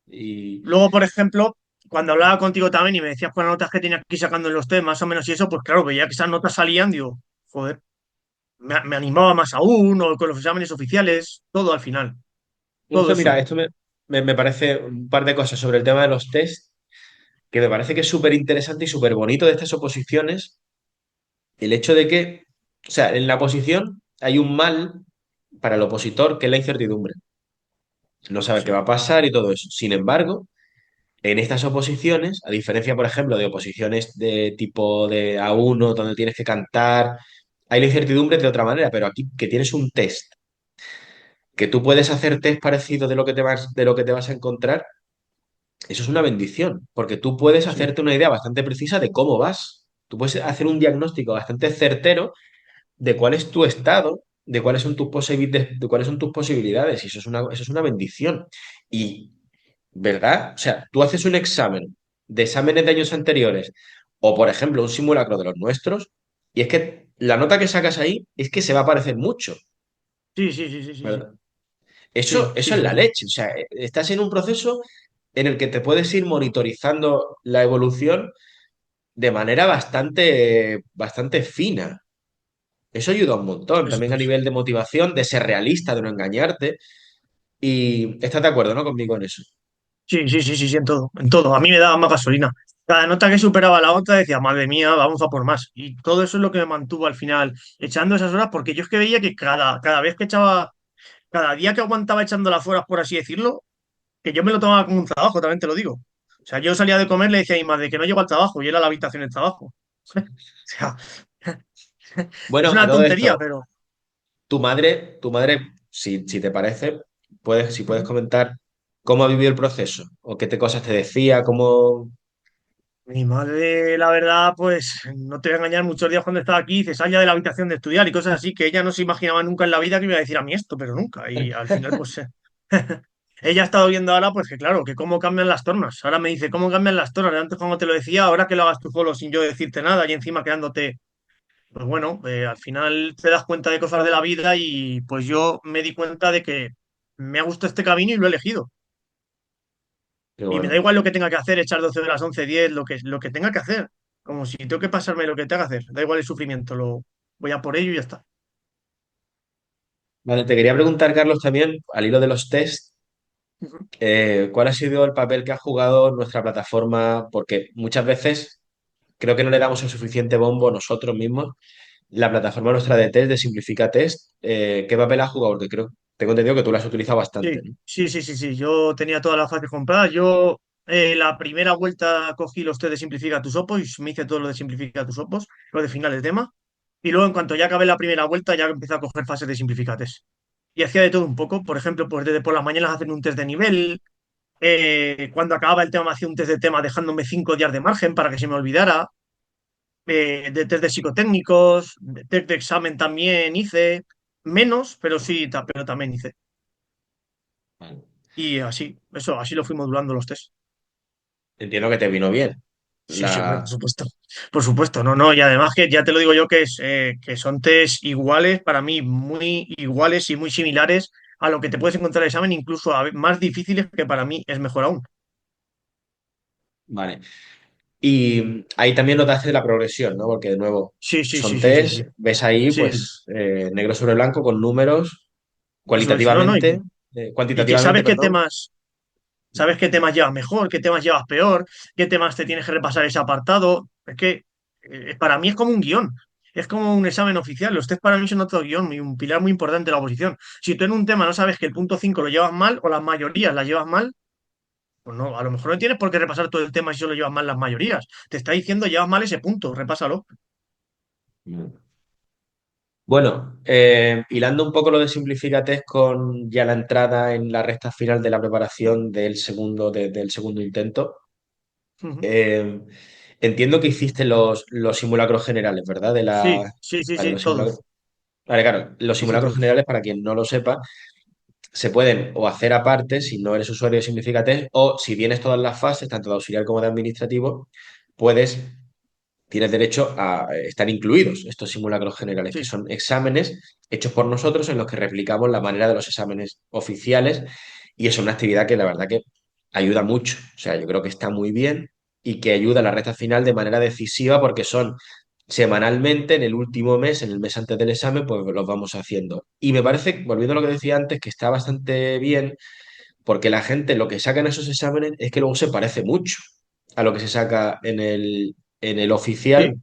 Y Luego, por ejemplo, cuando hablaba contigo también y me decías por las notas que tenías que ir sacando en los test, más o menos y eso, pues claro, veía que esas notas salían, digo, joder, me animaba más aún, o con los exámenes oficiales, todo al final, todo esto, eso. mira, me parece un par de cosas sobre el tema de los test. que me parece que es súper interesante y súper bonito de estas oposiciones, el hecho de que, o sea, en la oposición hay un mal para el opositor que es la incertidumbre. No sabe qué va Sí, a pasar y todo eso. Sin embargo, en estas oposiciones, a diferencia, por ejemplo, de oposiciones de tipo de A1, donde tienes que cantar, hay la incertidumbre de otra manera, pero aquí que tienes un test, que tú puedes hacer test parecido de lo que de lo que te vas a encontrar, eso es una bendición, porque tú puedes sí, hacerte una idea bastante precisa de cómo vas. Tú puedes hacer un diagnóstico bastante certero de cuál es tu estado, de cuáles son tus de cuáles son tus posibilidades, y eso es una bendición. Y, ¿verdad? O sea, tú haces un examen de exámenes de años anteriores, o por ejemplo, un simulacro de los nuestros, y es que la nota que sacas ahí es que se va a parecer mucho, sí, sí, sí, sí, sí, sí, ¿verdad? sí, Eso sí, es sí, la sí. leche. O sea, estás en un proceso en el que te puedes ir monitorizando la evolución de manera bastante fina. Eso ayuda un montón, también a Eso. nivel de motivación, de ser realista, de no engañarte. Y estás de acuerdo, ¿no? Conmigo en eso. Sí, sí, sí, sí, sí, en todo, en todo. A mí me daba más gasolina. Cada nota que superaba la otra decía, madre mía, vamos a por más. Y todo eso es lo que me mantuvo al final echando esas horas, porque yo es que veía que cada vez que echaba, cada día que aguantaba echando las horas, por así decirlo, que yo me lo tomaba como un trabajo, también te lo digo. O sea, yo salía de comer, le decía a mi madre que no llego al trabajo y era la habitación del trabajo. O sea, es Bueno, a una todo tontería, esto, pero tu madre, si te parece, si puedes comentar cómo ha vivido el proceso o qué cosas te decía, cómo... mi madre, la verdad, pues no te voy a engañar, muchos días cuando estaba aquí, se salía de la habitación de estudiar y cosas así que ella no se imaginaba nunca en la vida que me iba a decir a mí esto, pero nunca. Y al final, pues ella ha estado viendo ahora, pues que claro, que cómo cambian las tornas. Ahora me dice, ¿cómo cambian las tornas? De antes cuando te lo decía, ahora que lo hagas tú solo sin yo decirte nada y encima quedándote, pues bueno, al final te das cuenta de cosas de la vida y pues yo me di cuenta de que me ha gustado este camino y lo he elegido. Qué Y me da bueno. igual lo que tenga que hacer, echar 12 horas, 11 10 lo que tenga que hacer. Como si tengo que pasarme lo que tenga que hacer. Da igual el sufrimiento, lo voy a por ello y ya está. Vale, te quería preguntar, Carlos, también, al hilo de los test, Ujú. ¿cuál ha sido el papel que ha jugado nuestra plataforma? Porque muchas veces creo que no le damos el suficiente bombo nosotros mismos. La plataforma nuestra de test, de Simplifica Test, ¿qué papel ha jugado? Porque tengo entendido que tú la has utilizado bastante, Sí, ¿no? sí, sí, sí, sí. Yo tenía todas las fases compradas. Yo la primera vuelta cogí los test de Simplifica tus opos y me hice todo lo de Simplifica tus opos, lo de final de tema. Y luego, en cuanto ya acabé la primera vuelta, ya empecé a coger fases de Simplifica test. Y hacía de todo un poco. Por ejemplo, pues desde por las mañanas hacer un test de nivel. Cuando acababa el tema me hacía un test de tema dejándome 5 días de margen para que se me olvidara. De test de psicotécnicos, de test de examen también hice. Menos, pero sí, pero también hice. Vale. Y así, eso, así lo fui modulando los test. Entiendo que te vino bien. Sí, sí, hombre, por La... supuesto. Por supuesto, no, no. Y además que ya te lo digo yo que son test iguales, para mí, muy iguales y muy similares a lo que te puedes encontrar en el examen, incluso más difíciles que para mí es mejor aún. Vale. Y ahí también notaste la progresión, ¿no? Porque de nuevo, Sí, sí, son sí, sí, sí, sí. test, ves ahí, Sí, pues, negro sobre blanco con números, eso es. No, no. Y que cuantitativamente, sabes qué perdón. temas. Sabes qué temas llevas mejor, qué temas llevas peor, qué temas te tienes que repasar ese apartado. Es que para mí es como un guión, es como un examen oficial. Los test para mí son otro guión y un pilar muy importante de la oposición. Si tú en un tema no sabes que el punto 5 lo llevas mal o las mayorías las llevas mal, pues no, a lo mejor no tienes por qué repasar todo el tema si solo llevas mal las mayorías. Te está diciendo llevas mal ese punto, repásalo. Bueno, hilando un poco lo de Simplifica Test con ya la entrada en la recta final de la preparación del segundo intento, Ujú. eh, entiendo que hiciste los simulacros generales, ¿verdad? Sí, sí, sí, Vale, sí, todos. Vale, claro, los Hice simulacros todos. generales, para quien no lo sepa, se pueden o hacer aparte si no eres usuario de Simplifica Test, o si vienes todas las fases, tanto de auxiliar como de administrativo, puedes tienes derecho a estar incluidos estos simulacros generales, que Sí, son exámenes hechos por nosotros en los que replicamos la manera de los exámenes oficiales y es una actividad que la verdad que ayuda mucho. O sea, yo creo que está muy bien y que ayuda a la recta final de manera decisiva porque son semanalmente, en el último mes, en el mes antes del examen, pues los vamos haciendo. Y me parece, volviendo a lo que decía antes, que está bastante bien porque la gente lo que saca en esos exámenes es que luego se parece mucho. a lo que se saca en el oficial.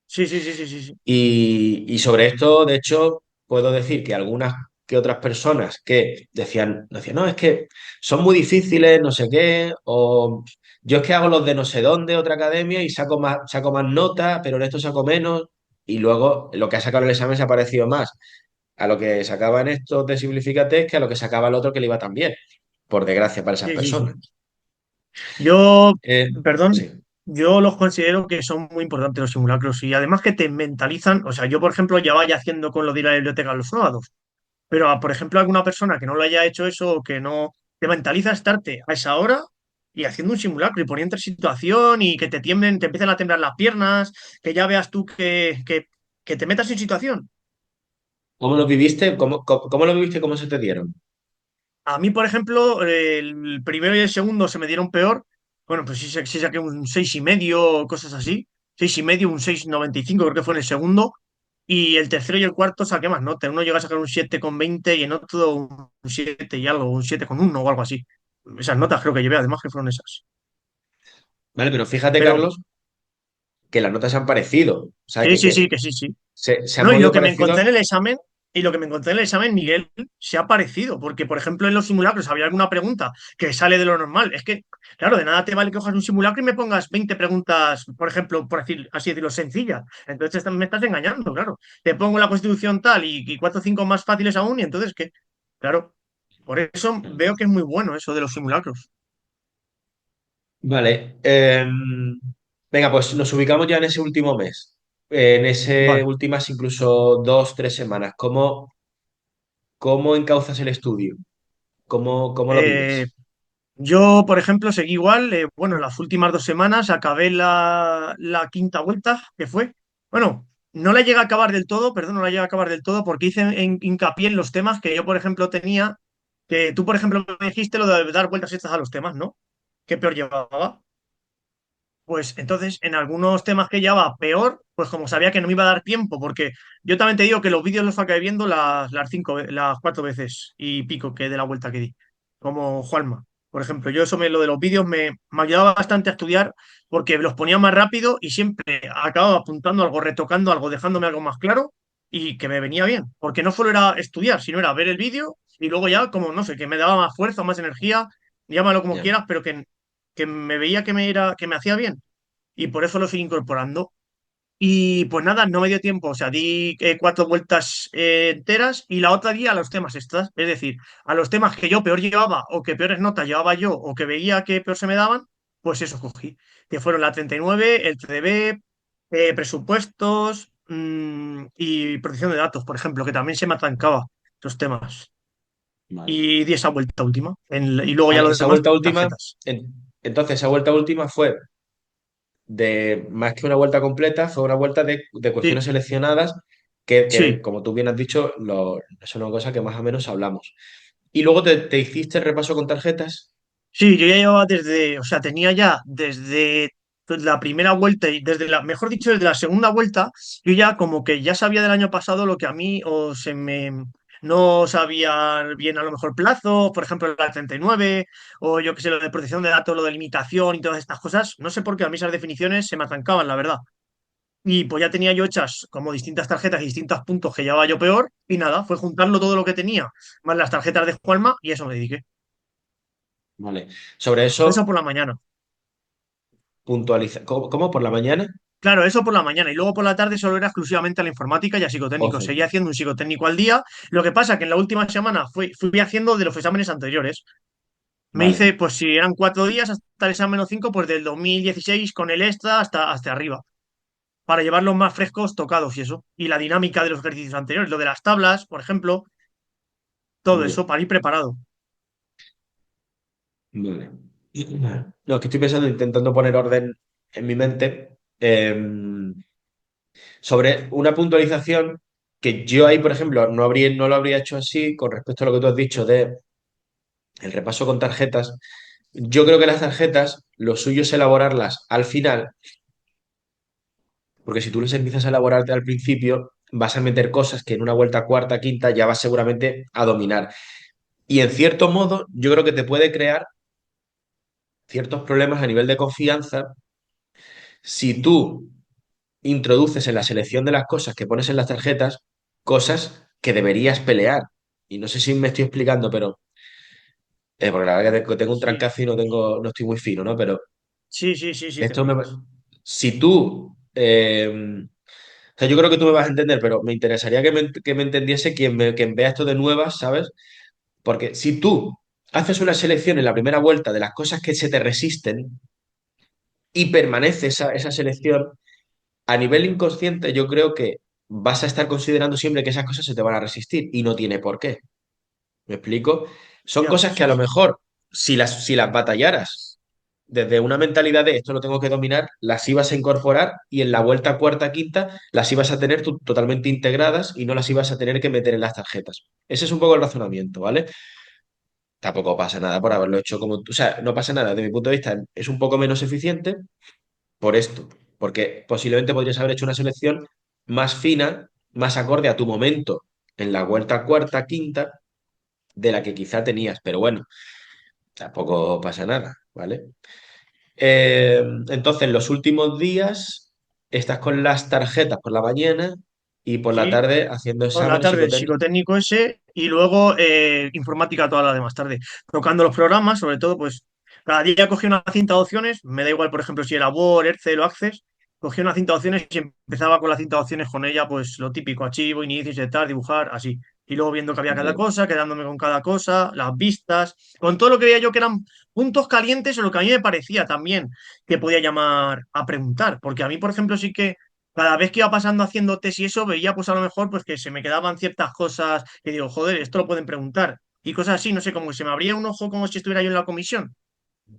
Sí, sí, sí, sí, sí, sí, sí. Y sobre esto, de hecho, puedo decir que algunas que otras personas que decían, no, es que son muy difíciles, no sé qué, o yo es que hago los de no sé dónde, otra academia, y saco más nota, pero en esto saco menos, y luego lo que ha sacado en el examen se ha parecido más a lo que sacaba en estos de Simplifícate que a lo que sacaba el otro que le iba tan bien, por desgracia para esas Sí, sí, personas. sí. Yo, perdón, Sí. yo los considero que son muy importantes los simulacros y además que te mentalizan, o sea, yo por ejemplo ya vaya haciendo con lo de ir a la biblioteca los sábados, pero por ejemplo alguna persona que no lo haya hecho eso o que no, te mentaliza estarte a esa hora y haciendo un simulacro y poniendo en situación y que te tiemblen, te empiecen a temblar las piernas, que ya veas tú que te metas en situación. ¿Cómo lo viviste? ¿Cómo lo viviste? ¿Cómo se te dieron? A mí, por ejemplo, el primero y el segundo se me dieron peor. Bueno, pues sí, sí saqué un 6,5, cosas así. 6,5, un 6,95 creo que fue en el segundo. Y el tercero y el cuarto saqué más nota. En uno llega a sacar un 7,20 y en otro un 7 y algo, un 7,1 o algo así. Esas notas creo que llevé, además que fueron esas. Vale, pero fíjate, Pero Carlos, que las notas se han parecido. O sea, sí, sí, sí, que sí, sí. se han No, y movido lo que me parecido. encontré en el examen, y lo que me encontré en el examen, Miguel, se ha parecido, porque, por ejemplo, en los simulacros había alguna pregunta que sale de lo normal. Es que, claro, de nada te vale que cojas un simulacro y me pongas 20 preguntas, por ejemplo, por decir, así decirlo, sencillas. Entonces me estás engañando, claro. Te pongo la Constitución tal y cuatro o cinco más fáciles aún, y entonces, ¿qué? Claro, por eso veo que es muy bueno eso de los simulacros. Vale. Venga, pues nos ubicamos ya en ese último mes. En ese Vale. últimas incluso 2, 3 semanas. ¿Cómo encauzas el estudio? ¿Cómo lo Eh, vives? Yo, por ejemplo, seguí igual. Bueno, en las últimas 2 semanas acabé la quinta vuelta, que fue. Bueno, no la llegué a acabar del todo, perdón, no la llegué a acabar del todo porque hice hincapié en los temas que yo, por ejemplo, tenía. Que tú, por ejemplo, me dijiste lo de dar vueltas estas a los temas, ¿no? ¿Qué peor llevaba? Pues entonces, en algunos temas que llevaba peor, pues como sabía que no me iba a dar tiempo, porque yo también te digo que los vídeos los acabé viendo las 4 veces y pico que de la vuelta que di, como Juanma. Por ejemplo, yo lo de los vídeos me ayudaba bastante a estudiar porque los ponía más rápido y siempre acababa apuntando algo, retocando algo, dejándome algo más claro y que me venía bien. Porque no solo era estudiar, sino era ver el vídeo y luego ya, como no sé, que me daba más fuerza, más energía, llámalo como Ya, quieras, pero que me veía que me hacía bien y por eso lo sigo incorporando. Y pues nada, no me dio tiempo, o sea, di 4 vueltas enteras y la otra di a los temas extras, es decir, a los temas que yo peor llevaba o que peores notas llevaba yo o que veía que peor se me daban, pues eso cogí, que fueron la 39, el TDB, presupuestos y protección de datos, por ejemplo, que también se me atrancaba los temas. vale. Y di esa vuelta última, y luego ya Vale, los esa demás, vuelta última, tarjetas. entonces esa vuelta última fue de más que una vuelta completa, fue una vuelta de Sí, cuestiones seleccionadas que, sí. como tú bien has dicho, es una cosa que más o menos hablamos. Y luego te hiciste el repaso con tarjetas. Sí, yo ya llevaba desde, o sea, tenía ya desde la primera vuelta y mejor dicho, desde la segunda vuelta, yo ya como que ya sabía del año pasado lo que a mí no sabía bien a lo mejor plazo, por ejemplo, la 39, o yo qué sé, lo de protección de datos, lo de limitación y todas estas cosas. No sé por qué a mí esas definiciones se me atrancaban, la verdad. Y pues ya tenía yo hechas como distintas tarjetas y distintos puntos que llevaba yo peor, y nada, fue juntarlo todo lo que tenía, más las tarjetas de Juanma, y eso me dediqué. Vale. Sobre Eso eso, por la mañana. puntualiza. ¿Cómo? ¿Por la mañana? Claro, eso por la mañana y luego por la tarde solo era exclusivamente a la informática y a psicotécnico. Ojo. Seguía haciendo un psicotécnico al día. Lo que pasa que en la última semana fui haciendo de los exámenes anteriores. Me Vale. hice, pues si eran 4 días hasta el examen o cinco, pues del 2016 con el extra hasta arriba, para llevarlos más frescos, tocados y eso. Y la dinámica de los ejercicios anteriores, lo de las tablas, por ejemplo, todo Muy bien. eso para ir preparado. Vale. No, es que estoy pensando, intentando poner orden en mi mente sobre una puntualización que yo ahí, por ejemplo, no lo habría hecho así con respecto a lo que tú has dicho de el repaso con tarjetas. Yo creo que las tarjetas, lo suyo es elaborarlas al final, porque si tú las empiezas a elaborarte al principio, vas a meter cosas que en una vuelta cuarta, quinta ya vas seguramente a dominar. Y en cierto modo, yo creo que te puede crear ciertos problemas a nivel de confianza si tú introduces en la selección de las cosas que pones en las tarjetas cosas que deberías pelear. Y no sé si me estoy explicando, pero porque la verdad que tengo un Sí, trancazo y no estoy muy fino, ¿no? Pero sí, sí, sí, sí, te esto me... explicas. Si tú... o sea, yo creo que tú me vas a entender, pero me interesaría que me entendiese quien vea esto de nuevas, ¿sabes? Porque si tú haces una selección en la primera vuelta de las cosas que se te resisten y permanece esa selección, a nivel inconsciente yo creo que vas a estar considerando siempre que esas cosas se te van a resistir y no tiene por qué. ¿Me explico? Son Ya, cosas que a sí, lo sí, mejor, si las batallaras desde una mentalidad de esto lo tengo que dominar, las ibas a incorporar y en la vuelta cuarta, quinta, las ibas a tener totalmente integradas y no las ibas a tener que meter en las tarjetas. Ese es un poco el razonamiento, ¿vale? Tampoco pasa nada por haberlo hecho como... O sea, no pasa nada. Desde mi punto de vista, es un poco menos eficiente por esto, porque posiblemente podrías haber hecho una selección más fina, más acorde a tu momento en la vuelta cuarta, quinta, de la que quizá tenías. Pero bueno, tampoco pasa nada, ¿vale? Entonces, los últimos días estás con las tarjetas por la mañana y por la sí. tarde haciendo Por la exámenes tarde el psicotécnicos. psicotécnico ese y luego informática toda la demás tarde. Tocando los programas, sobre todo, pues cada día cogía una cinta de opciones, me da igual, por ejemplo, si era Word, Excel o Access, cogía una cinta de opciones y empezaba con la cinta de opciones con ella, pues lo típico, archivo, inicio, insertar, dibujar, así. Y luego viendo que había cada Vale. cosa, quedándome con cada cosa, las vistas, con todo lo que veía yo que eran puntos calientes o lo que a mí me parecía también que podía llamar a preguntar. Porque a mí, por ejemplo, sí que cada vez que iba pasando haciendo test y eso, veía pues a lo mejor pues que se me quedaban ciertas cosas que digo, joder, esto lo pueden preguntar. Y cosas así, no sé, como que se me abría un ojo como si estuviera yo en la comisión,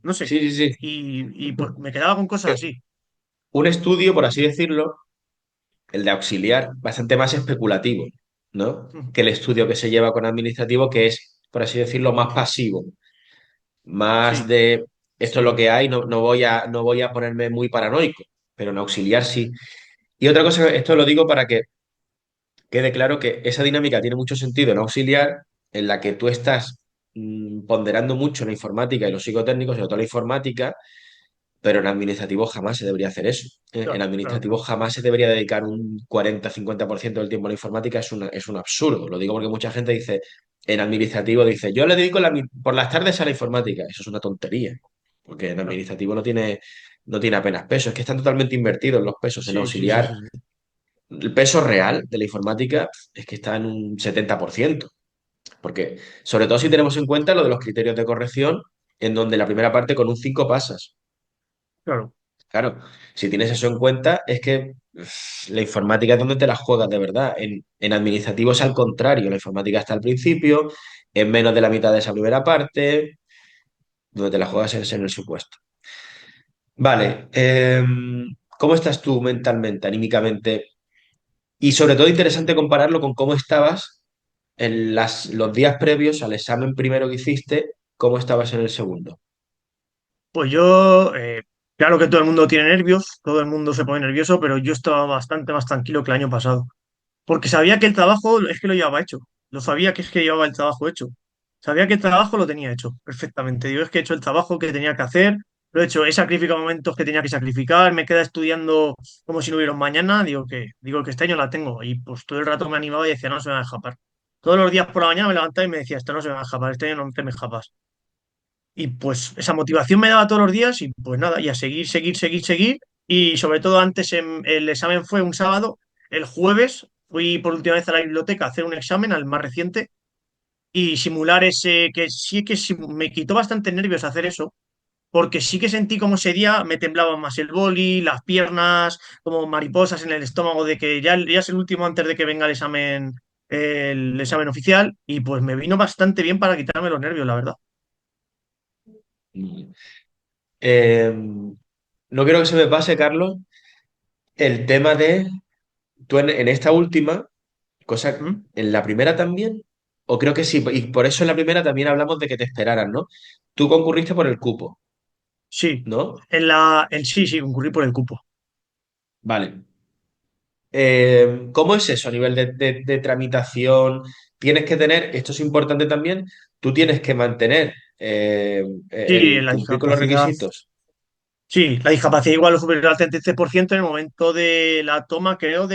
no sé. Sí, sí, sí. Y pues me quedaba con cosas Que así. un estudio, por así decirlo, el de auxiliar, bastante más especulativo, ¿no? Ujú. Que el estudio que se lleva con administrativo, que es, por así decirlo, más pasivo, más Sí, de esto es lo que hay, no voy a ponerme muy paranoico, pero en auxiliar sí. Y otra cosa, esto lo digo para que quede claro que esa dinámica tiene mucho sentido en auxiliar, en la que tú estás ponderando mucho la informática y los psicotécnicos, sobre todo la informática, pero en administrativo jamás se debería hacer eso. En claro, claro, administrativo claro. jamás se debería dedicar un 40-50% del tiempo a la informática, es un absurdo. Lo digo porque mucha gente dice, en administrativo dice, yo le dedico por las tardes a la informática. Eso es una tontería, porque en Claro. administrativo no tiene apenas peso, es que están totalmente invertidos los pesos. En Sí, sí, sí, auxiliar, sí, sí. el peso real de la informática es que está en un 70%. Porque, sobre todo si tenemos en cuenta lo de los criterios de corrección, en donde la primera parte con un 5 pasas. Claro. Claro, si tienes eso en cuenta, es que la informática es donde te la juegas de verdad. En administrativo es al contrario, la informática está al principio, en menos de la mitad de esa primera parte, donde te la juegas es en el supuesto. Vale, ¿cómo estás tú mentalmente, anímicamente? Y sobre todo interesante compararlo con cómo estabas en los días previos al examen primero que hiciste, cómo estabas en el segundo. Pues yo, claro que todo el mundo tiene nervios, todo el mundo se pone nervioso, pero yo estaba bastante más tranquilo que el año pasado. Porque sabía que el trabajo es que lo llevaba hecho. Lo sabía que es que llevaba el trabajo hecho. Sabía que el trabajo lo tenía hecho perfectamente. Digo, es que he hecho el trabajo que tenía que hacer, lo he hecho, he sacrificado momentos que tenía que sacrificar, me queda estudiando como si no hubiera un mañana. Digo que este año la tengo. Y pues todo el rato me animaba y decía, no se me va a escapar. Todos los días por la mañana me levantaba y me decía, esto no se me va a escapar, este año no te me escapas. Y pues esa motivación me daba todos los días y pues nada, y a seguir, seguir, seguir, seguir. Y sobre todo antes el examen fue un sábado, el jueves fui por última vez a la biblioteca a hacer un examen, al más reciente, y simular ese, que sí que me quitó bastante nervios hacer eso, porque sí que sentí como ese día me temblaba más el boli, las piernas, como mariposas en el estómago de que ya es el último antes de que venga el examen oficial, y pues me vino bastante bien para quitarme los nervios, la verdad. Eh, no quiero que se me pase, Carlos, el tema de tú en esta última, cosa, ¿Mm? en la primera también, o creo que sí, y por eso en la primera también hablamos de que te esperaran, ¿no? Tú concurriste por el cupo, Sí, ¿no? sí, sí, concurrí por el cupo. Vale. ¿Cómo es eso a nivel de tramitación? Tienes que tener, esto es importante también, tú tienes que mantener Sí, el la cumplir con los discapacidad. requisitos. Sí, la discapacidad igual lo supera al 33% en el momento de la toma, creo,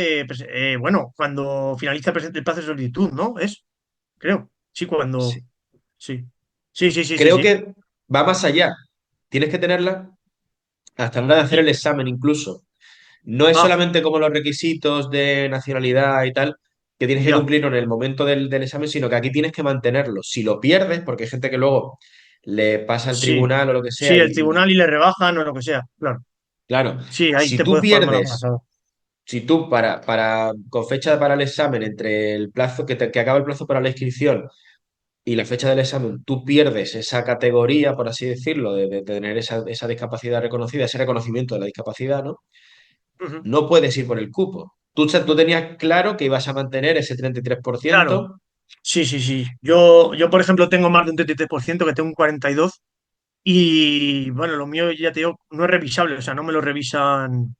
bueno, cuando finaliza el plazo de solicitud, ¿no? Creo. Sí, Sí. cuando. Sí. Sí, sí, sí, sí, Creo sí. que va más allá. Tienes que tenerla hasta la hora de hacer el Sí. examen incluso. No es Ah, solamente como los requisitos de nacionalidad y tal, que tienes que ya. cumplirlo en el momento del examen, sino que aquí tienes que mantenerlo. Si lo pierdes, porque hay gente que luego le pasa al Sí. tribunal o lo que sea, Sí, el tribunal y le rebajan o lo que sea. Claro. claro, Sí, ahí si te tú puedes jugar mala pierdes, pasada. si tú con fecha para el examen, entre el plazo que acaba el plazo para la inscripción y la fecha del examen, tú pierdes esa categoría, por así decirlo, de tener esa discapacidad reconocida, ese reconocimiento de la discapacidad, ¿no? Ujú. No puedes ir por el cupo. Tú tenías claro que ibas a mantener ese Claro. 33%. Sí, sí, sí. Yo, por ejemplo, tengo más de un 33%, que tengo un 42%. Y bueno, lo mío ya te digo, no es revisable, o sea, no me lo revisan,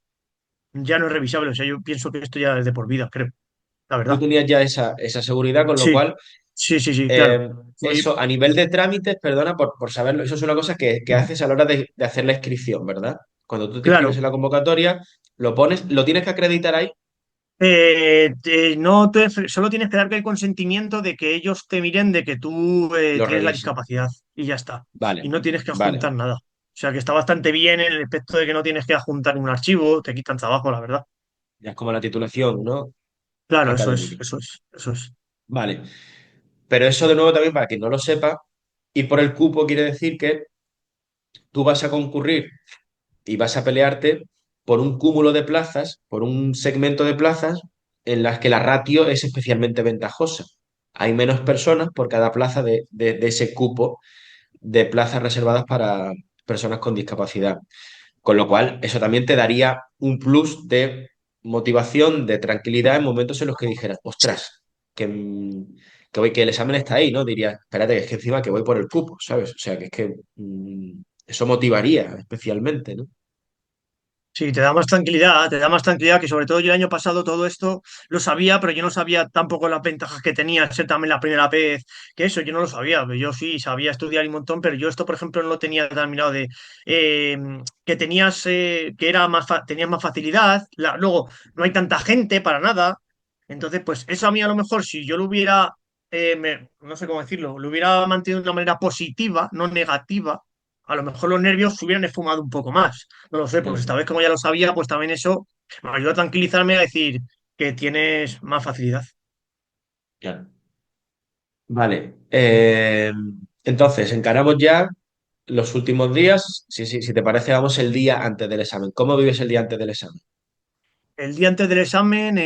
ya no es revisable, o sea, yo pienso que esto ya es de por vida, creo, la Tú verdad. tenías ya esa seguridad, con lo Sí, cual, sí, sí, sí, claro. eh, Fue- eso a nivel de trámites, perdona por saberlo, eso es una cosa que haces a la hora de hacer la inscripción, ¿verdad? Cuando tú te inscribes claro. en la convocatoria, lo pones, lo tienes que acreditar ahí. No solo tienes que dar el consentimiento de que ellos te miren de que tú Lo tienes la revisen. discapacidad y ya está. Y Vale, no tienes que vale. adjuntar nada. O sea, que está bastante bien en el aspecto de que no tienes que adjuntar un archivo, te quitan trabajo, la verdad. Ya es como la titulación, ¿no? Claro, eso es, Académica. eso es, eso es. Vale. Pero eso de nuevo también, para quien no lo sepa, ir por el cupo quiere decir que tú vas a concurrir y vas a pelearte por un cúmulo de plazas, por un segmento de plazas en las que la ratio es especialmente ventajosa. Hay menos personas por cada plaza de ese cupo de plazas reservadas para personas con discapacidad. Con lo cual, eso también te daría un plus de motivación, de tranquilidad en momentos en los que dijeras, ostras, que, que el examen está ahí, ¿no? Dirías, espérate, que es que encima que voy por el cupo, ¿sabes? O sea, que es que eso motivaría especialmente, ¿no? Sí, te da más tranquilidad que sobre todo yo el año pasado todo esto lo sabía, pero yo no sabía tampoco las ventajas que tenía ser también la primera vez, que eso yo no lo sabía, yo sí sabía estudiar un montón, pero yo esto por ejemplo no lo tenía terminado de eh, que tenías que era tenías más facilidad, luego no hay tanta gente para nada, entonces pues eso a mí a lo mejor si yo lo hubiera no sé cómo decirlo, lo hubiera mantenido de una manera positiva, no negativa, a lo mejor los nervios se hubieran esfumado un poco más. No lo sé, pues esta Mm, vez como ya lo sabía, pues también eso me ayuda a tranquilizarme a decir que tienes más facilidad. claro. Vale. Entonces, encaramos ya los últimos días. Si te parece, vamos el día antes del examen. ¿Cómo vives el día antes del examen? El día antes del examen,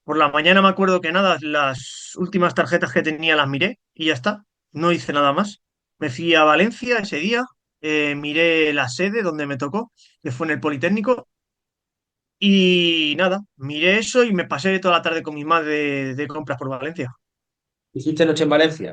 por la mañana me acuerdo que nada, las últimas tarjetas que tenía las miré y ya está. No hice nada más. Me fui a Valencia ese día, miré la sede donde me tocó, que fue en el Politécnico, y nada, miré eso y me pasé toda la tarde con mi madre de compras por Valencia. ¿Hiciste noche en Valencia?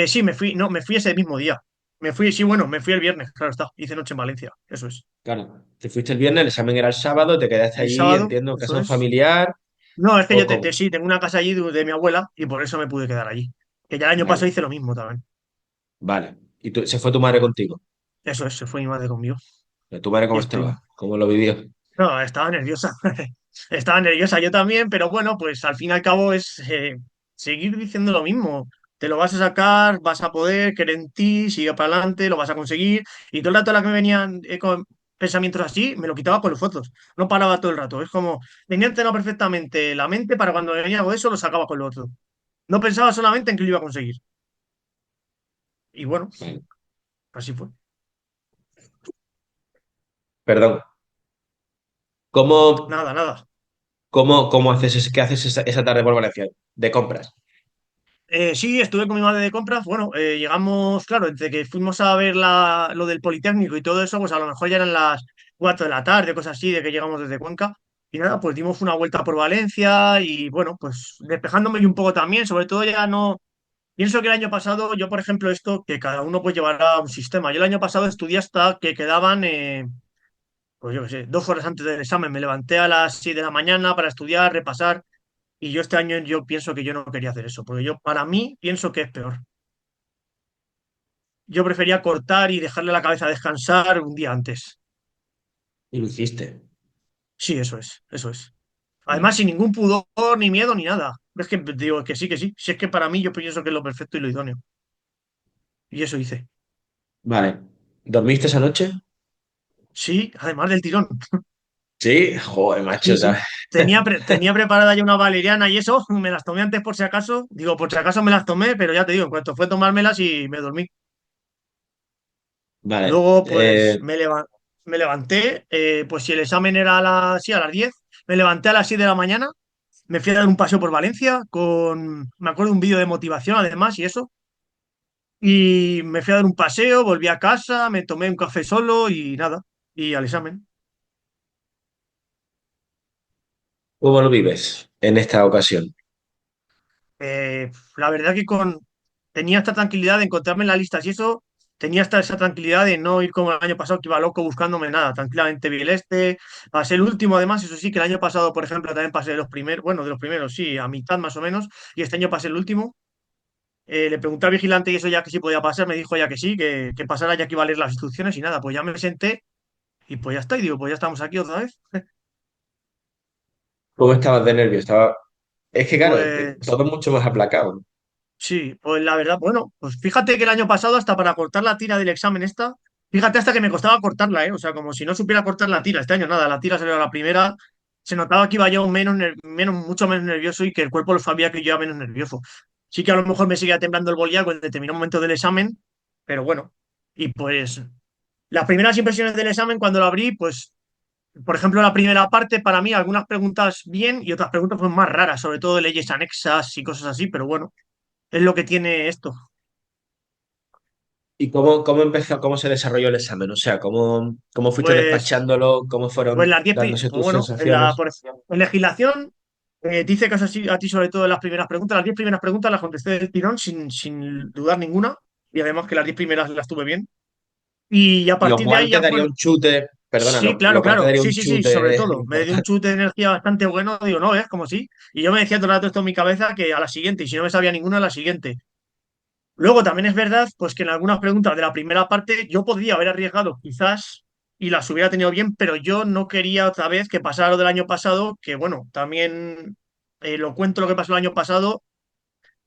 Sí, me fui, no, me fui ese mismo día. Me fui, sí, bueno, me fui el viernes, claro está. Hice noche en Valencia, eso es. Claro. Te fuiste el viernes, el examen era el sábado, te quedaste El allí, sábado, entiendo, en casa eso de un es. familiar No, es que o yo cómo. sí, tengo una casa allí de mi abuela y por eso me pude quedar allí. Que ya el año pasado Vale, hice lo mismo también. vale. ¿Y se fue tu madre contigo? Eso es, se fue mi madre conmigo. ¿Tu madre Y cómo estuvimos. estaba? ¿Cómo lo vivió? No, estaba nerviosa. Estaba nerviosa yo también, pero bueno, pues al fin y al cabo es seguir diciendo lo mismo. Te lo vas a sacar, vas a poder, creer en ti, sigue para adelante, lo vas a conseguir. Y todo el rato a la que me venían con pensamientos así, me lo quitaba con los fotos. No paraba todo el rato. Es como, tenía entrenado perfectamente la mente para cuando me venía algo de eso, lo sacaba con lo otro. No pensaba solamente en que lo iba a conseguir. Y bueno, Vale. así fue. Perdón. ¿Cómo, Nada, nada. cómo haces, qué haces esa tarde por Valencia? De compras. Sí, estuve con mi madre de compras. Bueno, llegamos, claro, entre que fuimos a ver lo del Politécnico y todo eso, pues a lo mejor ya eran las 4 de la tarde, cosas así, de que llegamos desde Cuenca. Y nada, pues dimos una vuelta por Valencia y bueno, pues despejándome yo un poco también, sobre todo ya no. Pienso que el año pasado, yo por ejemplo, esto, que cada uno pues llevará un sistema. Yo el año pasado estudié hasta que quedaban, pues yo qué sé, 2 horas antes del examen. Me levanté a las 6 de la mañana para estudiar, repasar. Y yo este año yo pienso que yo no quería hacer eso, porque yo para mí pienso que es peor. yo prefería cortar y dejarle la cabeza descansar un día antes. Y lo hiciste. Sí, eso es, eso es. Además, Mm. sin ningún pudor, ni miedo, ni nada. Es que digo que sí, que sí. Si es que para mí yo pienso que es lo perfecto y lo idóneo. Y eso hice. Vale. ¿Dormiste esa noche? Sí, además del tirón. Sí, joder, macho, Sí, sí. ¿sabes? Tenía preparada ya una valeriana y eso, me las tomé antes por si acaso. Digo, por si acaso me las tomé, pero ya te digo, en cuanto fue a tomármelas y me dormí. Vale. Luego, pues me levanté, pues si el examen era sí, a las 10 me levanté a las 7 de la mañana, me fui a dar un paseo por Valencia me acuerdo, un vídeo de motivación además y eso. Y me fui a dar un paseo, volví a casa, me tomé un café solo y nada, y al examen. ¿Cómo lo vives en esta ocasión? La verdad que tenía esta tranquilidad de encontrarme en las listas y eso, tenía esa tranquilidad de no ir como el año pasado que iba loco buscándome nada. Tranquilamente vi el pasé el último además, eso sí, que el año pasado, por ejemplo, también pasé de los primeros, bueno, de los primeros, sí, a mitad más o menos, y este año pasé el último. Le pregunté al vigilante y eso ya que sí podía pasar, me dijo ya que sí, que pasara ya que iba a leer las instrucciones y nada, pues ya me senté y pues ya está, y digo, pues ya estamos aquí otra vez. ¿Cómo estabas de nervio? Es que claro, Pues todo mucho más aplacado, ¿no? sí, pues la verdad, bueno, pues fíjate que el año pasado hasta para cortar la tira del examen fíjate hasta que me costaba cortarla, ¿eh? O sea, como si no supiera cortar la tira. Este año nada, la tira salió a la primera, se notaba que iba yo mucho menos nervioso y que el cuerpo lo sabía que yo iba menos nervioso. Sí que a lo mejor me seguía temblando el boliado en determinado momento del examen, pero bueno. Y pues las primeras impresiones del examen cuando lo abrí, pues, por ejemplo, la primera parte para mí algunas preguntas bien y otras preguntas pues más raras, sobre todo de leyes anexas y cosas así, pero bueno, es lo que tiene esto. ¿Y cómo empezó, cómo se desarrolló el examen? O sea, ¿cómo fuiste Pues, despachándolo? ¿Cómo pues fueron dándose pues tus bueno, sensaciones? en legislación, dice cosas así a ti sobre todo en las primeras preguntas. Las 10 primeras preguntas las contesté del tirón sin dudar ninguna. Y además que las 10 primeras las tuve bien. Y a Lo partir de ahí cual te ya daría fue. un chute, perdona, Sí, lo claro, cual te claro. daría Sí, un sí, sí, sobre chute todo. Me dio un importante. chute de energía bastante bueno. Digo, no, es como sí. Y yo me decía todo el rato esto en mi cabeza que a la siguiente, y si no me sabía ninguna, a la siguiente. Luego también es verdad, pues que en algunas preguntas de la primera parte yo podría haber arriesgado quizás y las hubiera tenido bien, pero yo no quería otra vez que pasara lo del año pasado, que bueno, también lo cuento lo que pasó el año pasado.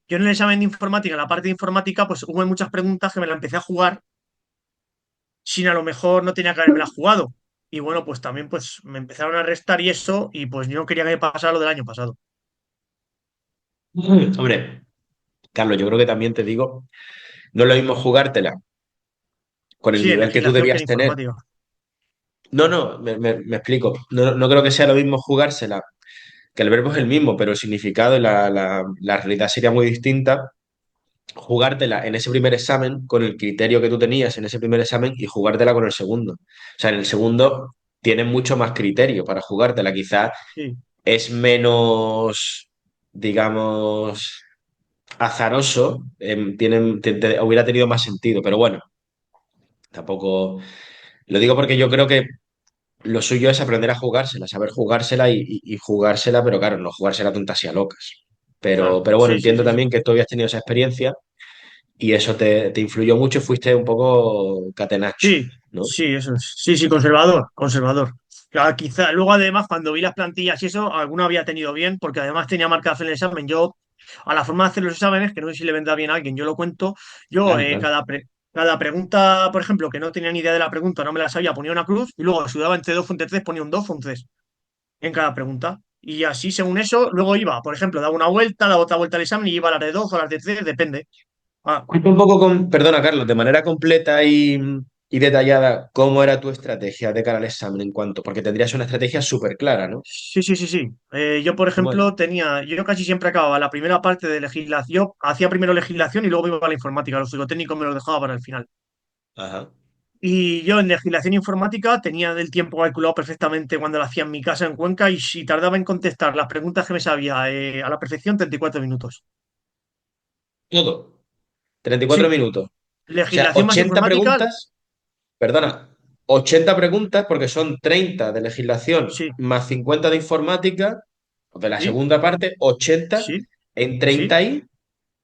Yo en el examen de informática, en la parte de informática, pues hubo muchas preguntas que me la empecé a jugar sin a lo mejor no tenía que haberme la jugado. Y bueno, pues también pues me empezaron a restar y eso, y pues yo no quería que me pasara lo del año pasado. Hombre, Carlos, yo creo que también te digo, no es lo mismo jugártela con el Sí, en nivel que tú legislación que en debías tener. informática. No, no, me explico. No, no creo que sea lo mismo jugársela, que el verbo es el mismo, pero el significado y la realidad sería muy distinta. Jugártela en ese primer examen con el criterio que tú tenías en ese primer examen y jugártela con el segundo. O sea, en el segundo tienes mucho más criterio para jugártela. Quizás Sí, es menos, digamos, azaroso, hubiera tenido más sentido, pero bueno, tampoco. Lo digo porque yo creo que lo suyo es aprender a jugársela, saber jugársela y jugársela, pero claro, no jugársela tontas y a locas. claro. Pero bueno, Sí, sí, entiendo sí, sí. también que tú habías tenido esa experiencia y eso te influyó mucho y fuiste un poco catenacho, Sí, ¿no? sí, eso es. Sí, sí, conservador, conservador. Claro, quizá, luego además cuando vi las plantillas y eso, alguna había tenido bien, porque además tenía marcadas en el examen. Yo, a la forma de hacer los exámenes, que no sé si le vendrá bien a alguien, yo lo cuento, yo Claro, claro. cada pregunta, por ejemplo, que no tenía ni idea de la pregunta, no me la sabía, ponía una cruz y luego si dudaba entre 2 o entre 3, ponía un 2 o un 3 en cada pregunta. Y así, según eso, luego iba, por ejemplo, daba una vuelta, daba otra vuelta al examen y iba a las de 2 o a las de 3 depende. Ah, Cuenta un poco perdona, Carlos, de manera completa y detallada, cómo era tu estrategia de cara al examen en cuanto, porque tendrías una estrategia súper clara, ¿no? sí, sí, sí, sí. Yo, por ¿Cómo era? ejemplo, yo casi siempre acababa la primera parte de legislación, yo hacía primero legislación y luego iba a la informática, los psicotécnicos me los dejaba para el final. Ajá. Y yo en legislación informática tenía el tiempo calculado perfectamente cuando lo hacía en mi casa en Cuenca y si tardaba en contestar las preguntas que me sabía a la perfección, 34 minutos. Todo. 34 Sí, minutos. O sea, legislación más 80 informática, preguntas, perdona, 80 preguntas porque son 30 de legislación sí, más 50 de informática, de la sí, segunda parte, 80 sí, en sí, 30 y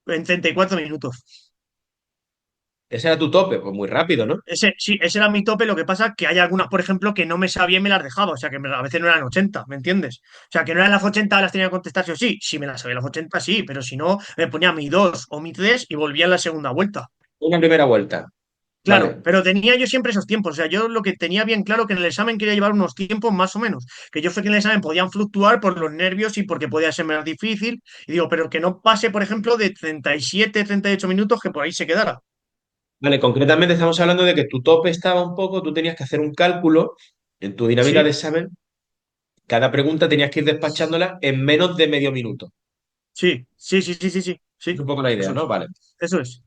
en 34 minutos. Ese era tu tope, pues muy rápido, ¿no? Ese, sí, ese era mi tope. Lo que pasa que hay algunas, por ejemplo, que no me sabía y me las dejaba. O sea, que a veces no eran 80, ¿me entiendes? O sea, que no eran las 80 las tenía que contestar sí o sí. Si me las sabía las 80 sí, pero si no, me ponía mi 2 o mi 3 y volvía en la segunda vuelta. Una primera vuelta. Claro, Vale. pero tenía yo siempre esos tiempos. O sea, yo lo que tenía bien claro que en el examen quería llevar unos tiempos más o menos. Que yo sé que en el examen podían fluctuar por los nervios y porque podía ser más difícil. Y digo, pero que no pase, por ejemplo, de 37, 38 minutos, que por ahí se quedara. Vale, concretamente estamos hablando de que tu tope estaba un poco, tú tenías que hacer un cálculo en tu dinámica de Sí, examen, cada pregunta tenías que ir despachándola en menos de medio minuto. sí, sí, sí, sí, sí, sí, Es sí. un poco la idea, Eso ¿no? es. Vale. Eso es.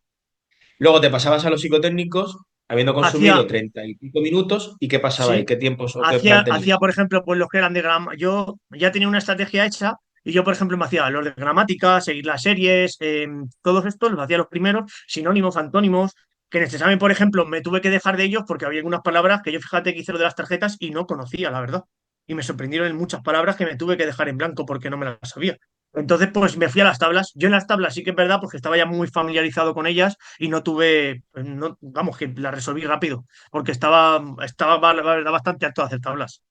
Luego te pasabas a los psicotécnicos, habiendo Hacía, consumido 30 y pico minutos, ¿y qué pasaba ahí? sí, ¿Qué tiempos o qué hacía, plan hacía, tenías? por ejemplo, pues los que eran de yo ya tenía una estrategia hecha y yo, por ejemplo, me hacía los de gramática, seguir las series, todos estos los hacía los primeros, sinónimos, antónimos, que en este examen, por ejemplo, me tuve que dejar de ellos porque había algunas palabras que yo, fíjate que hice lo de las tarjetas y no conocía, la verdad. Y me sorprendieron en muchas palabras que me tuve que dejar en blanco porque no me las sabía. Entonces, pues me fui a las tablas. Yo en las tablas sí que es verdad, porque estaba ya muy familiarizado con ellas y no tuve, no, vamos, que las resolví rápido porque estaba la verdad bastante alto a hacer tablas.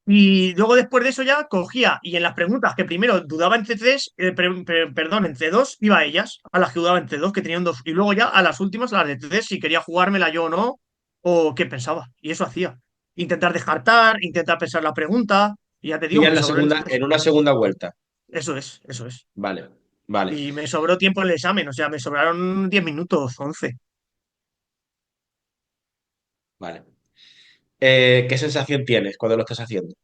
Y luego después de eso ya cogía y en las preguntas que primero dudaba entre tres, perdón, entre dos, iba a ellas, a las que dudaba entre dos, que tenían dos, y luego ya a las últimas, a las de tres, si quería jugármela yo o no, o qué pensaba. Y eso hacía. Intentar descartar, intentar pensar la pregunta, y ya te digo, Y ya me sobró en una segunda vuelta. eso es, eso es. Vale, vale, Y me sobró tiempo en el examen, o sea, me sobraron 10 minutos, 11. vale. ¿Qué sensación tienes cuando lo estás haciendo?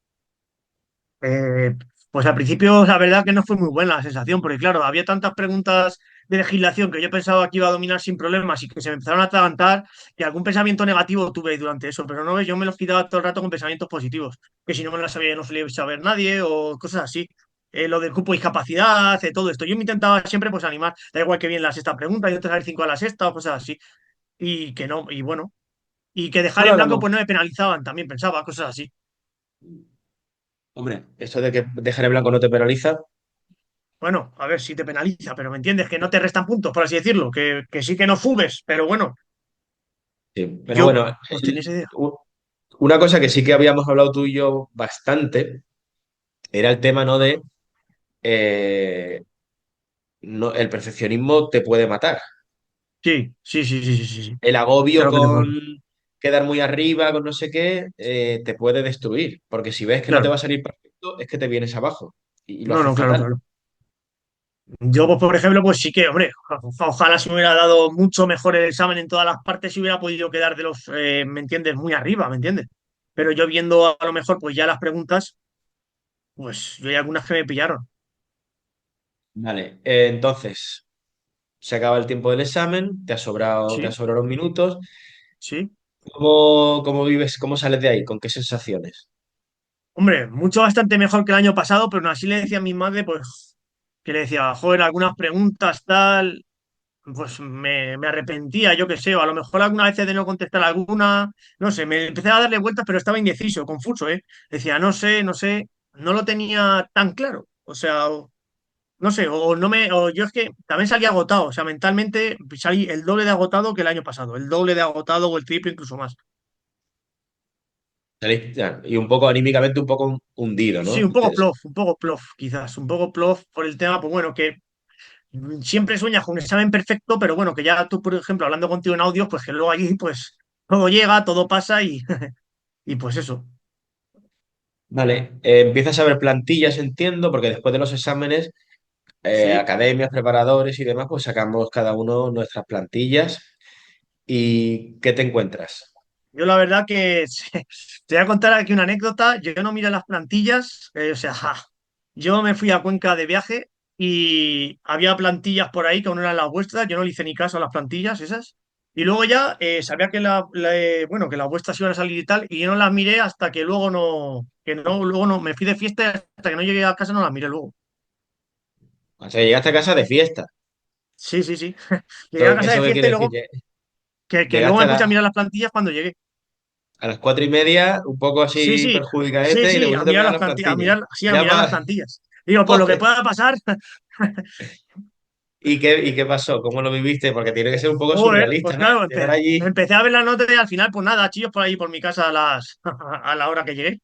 Eh, pues al principio la verdad que no fue muy buena la sensación, porque claro, había tantas preguntas de legislación que yo pensaba que iba a dominar sin problemas y que se me empezaron a atragantar y algún pensamiento negativo tuve durante eso, pero no ves, yo me los quitaba todo el rato con pensamientos positivos, que si no me las sabía no solía saber nadie o cosas así. Lo del cupo de discapacidad, todo esto. Yo me intentaba siempre pues animar, da igual que bien la sexta pregunta, yo te saber 5 a la sexta o cosas así. Y que no, y bueno, y que dejar Bueno, en blanco pues no me penalizaban, también pensaba, cosas así. hombre, eso de que dejar en blanco no te penaliza. Bueno, a ver si te penaliza, pero me entiendes, que no te restan puntos, por así decirlo, que sí que no fumes, pero bueno, Sí, pero yo bueno, pues tenía esa idea. una cosa que sí que habíamos hablado tú y yo bastante era el tema, ¿no? De eh, no, el perfeccionismo te puede matar. Sí, sí, sí, sí, sí, sí, sí. El Sé agobio lo que te con puedo. quedar muy arriba, con no sé qué, te puede destruir. Porque si ves que no te Claro, va a salir perfecto, es que te vienes abajo y lo no, haces no, claro, fatal. claro. Yo, pues, por ejemplo, pues sí que, hombre, ojalá se me hubiera dado mucho mejor el examen en todas las partes y hubiera podido quedar de los, ¿me entiendes? Muy arriba, ¿me entiendes? Pero yo viendo a lo mejor, pues ya las preguntas, pues yo hay algunas que me pillaron. Vale, entonces, se acaba el tiempo del examen, te ha Sí, sobrado los minutos. sí. ¿Cómo vives, cómo sales de ahí? ¿Con qué sensaciones? Hombre, mucho bastante mejor que el año pasado, pero aún así le decía a mi madre, pues, que le decía, joder, algunas preguntas, tal, pues me arrepentía, yo qué sé, o a lo mejor alguna vez de no contestar alguna, no sé, me empecé a darle vueltas, pero estaba indeciso, confuso, ¿eh? Decía, no sé, no sé, no lo tenía tan claro, o sea, no sé, o no me, o yo es que también salí agotado, o sea, mentalmente salí el doble de agotado que el año pasado, el doble de agotado o el triple incluso más. Ya, y un poco anímicamente, un poco hundido, Sí, ¿no? un poco plof, quizás, un poco plof por el tema, pues bueno, que siempre sueñas con un examen perfecto, pero bueno, que ya tú, por ejemplo, hablando contigo en audio, pues que luego allí, pues todo llega, todo pasa y, y pues eso. Vale, empiezas a ver plantillas, entiendo, porque después de los exámenes, Sí, academias, preparadores y demás, pues sacamos cada uno nuestras plantillas. ¿Y qué te encuentras? yo la verdad que te voy a contar aquí una anécdota. Yo no miré las plantillas, o sea, yo me fui a Cuenca de viaje y había plantillas por ahí que no eran las vuestras. Yo no le hice ni caso a las plantillas esas. Y luego ya sabía que bueno, que las vuestras iban a salir y tal, y yo no las miré hasta que luego no, luego no, me fui de fiesta hasta que no llegué a casa no las miré luego. O sea, llegaste a casa de fiesta. Sí, sí, sí. Llegué a casa de ¿Eso qué fiesta y quiere decir? luego que luego Llegaste me puse a mirar las plantillas cuando llegué. a las 4:30, un poco Sí, así sí, sí, perjudicadete, y te sí, a pusiste a mirar mirar las las plantillas, plantillas. sí, a Ya mirar las más, plantillas. Digo, por lo que ¡joder! pueda pasar, y qué pasó? ¿Cómo lo viviste? Porque tiene que ser un poco Joder, pues surrealista, ¿no? claro, Llegar allí empecé a ver las notas y al final, pues nada, chillos por ahí por mi casa a a la hora que llegué.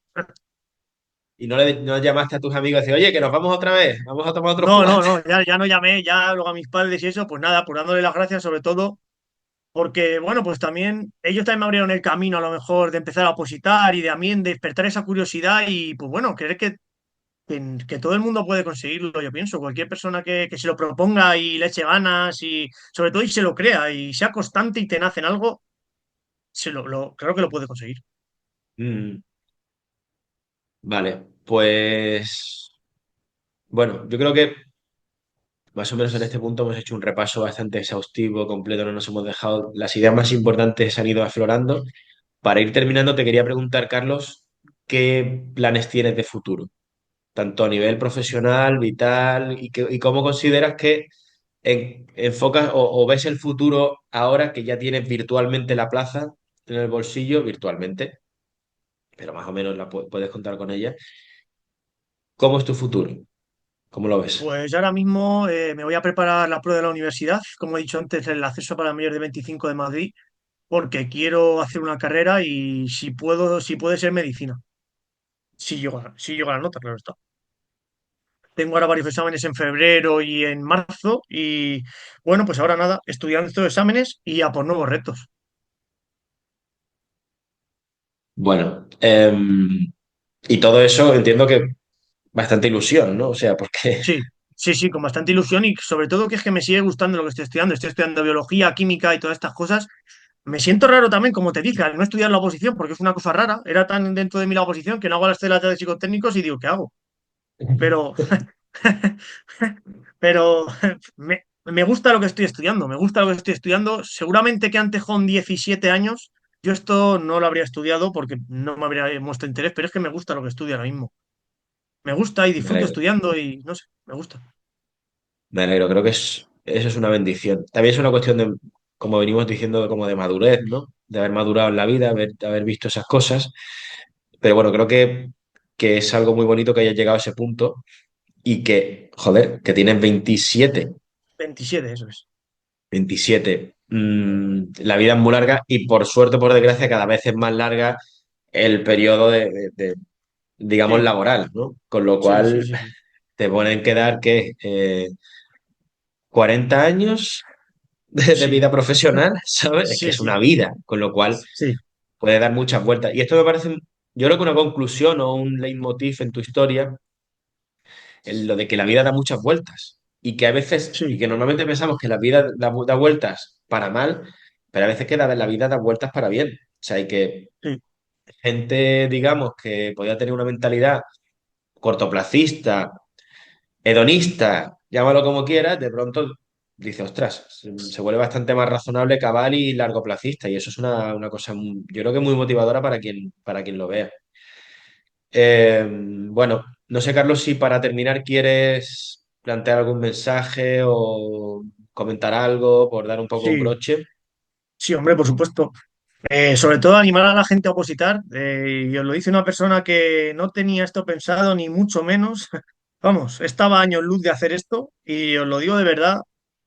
y no llamaste a tus amigos y decir, oye, que nos vamos otra vez, vamos a tomar otro No, no, cubata. no, ya no llamé, ya luego a mis padres y eso, pues nada, pues dándole las gracias sobre todo, porque bueno, pues también ellos también me abrieron el camino a lo mejor de empezar a opositar y de a mí en despertar esa curiosidad y pues bueno, creer que todo el mundo puede conseguirlo, yo pienso, cualquier persona que se lo proponga y le eche ganas y sobre todo y se lo crea y sea constante y tenaz en algo, creo que lo puede conseguir. Mm, vale, pues bueno, yo creo que más o menos en este punto hemos hecho un repaso bastante exhaustivo, completo, no nos hemos dejado, las ideas más importantes han ido aflorando. Para ir terminando, te quería preguntar, Carlos, ¿qué planes tienes de futuro? Tanto a nivel profesional, vital, y cómo consideras que enfocas o ves el futuro ahora que ya tienes virtualmente la plaza en el bolsillo, virtualmente, pero más o menos puedes contar con ella. ¿Cómo es tu futuro? ¿Cómo lo ves? Pues ahora mismo me voy a preparar la prueba de la universidad, como he dicho antes, el acceso para mayores de 25 de Madrid, porque quiero hacer una carrera y si puedo, si puede ser medicina, si llego a la nota, claro está. Tengo ahora varios exámenes en febrero y en marzo y bueno, pues ahora nada, estudiando estos exámenes y a por nuevos retos. Bueno, y todo eso entiendo que bastante ilusión, ¿no? O sea, porque Sí, sí, sí, con bastante ilusión y sobre todo que es que me sigue gustando lo que estoy estudiando. Estoy estudiando biología, química y todas estas cosas. Me siento raro también, como te dije, al no estudiar la oposición, porque es una cosa rara. Era tan dentro de mí la oposición que no hago las telas de psicotécnicos y digo, ¿qué hago? Pero, pero me gusta lo que estoy estudiando, me gusta lo que estoy estudiando. Seguramente que antes con 17 años yo esto no lo habría estudiado porque no me habría mostrado interés, pero es que me gusta lo que estudio ahora mismo. Me gusta y me disfruto alegro, estudiando y no sé, me gusta. me alegro, creo que eso es una bendición. También es una cuestión de, como venimos diciendo, como de madurez, ¿no? De haber madurado en la vida, haber visto esas cosas. Pero bueno, creo que es algo muy bonito que hayas llegado a ese punto y que, joder, que tienes 27 eso es. 27. La vida es muy larga y por suerte, por desgracia, cada vez es más larga el periodo digamos, Sí, laboral, ¿no? Con lo sí, sí, cual sí, sí. te ponen que dar, ¿qué? 40 años de Sí, vida profesional, ¿sabes? Es que sí, es sí, una vida, con lo cual sí, puede dar muchas vueltas. Y esto me parece, yo creo que una conclusión o un leitmotiv en tu historia, en lo de que la vida da muchas vueltas y que a veces, y sí, que normalmente pensamos que la vida da vueltas para mal, pero a veces que la vida da vueltas para bien. O sea, hay que sí, gente, digamos, que podía tener una mentalidad cortoplacista, hedonista, llámalo como quieras, de pronto dice, ostras, se vuelve bastante más razonable, cabal y largoplacista. Y eso es una cosa, yo creo que muy motivadora para quien lo vea. Bueno, no sé, Carlos, si para terminar quieres plantear algún mensaje o comentar algo por dar un poco un sí, broche. sí, hombre, por supuesto. Sobre todo animar a la gente a opositar. Y os lo dice una persona que no tenía esto pensado, ni mucho menos. Vamos, estaba a años luz de hacer esto y os lo digo de verdad,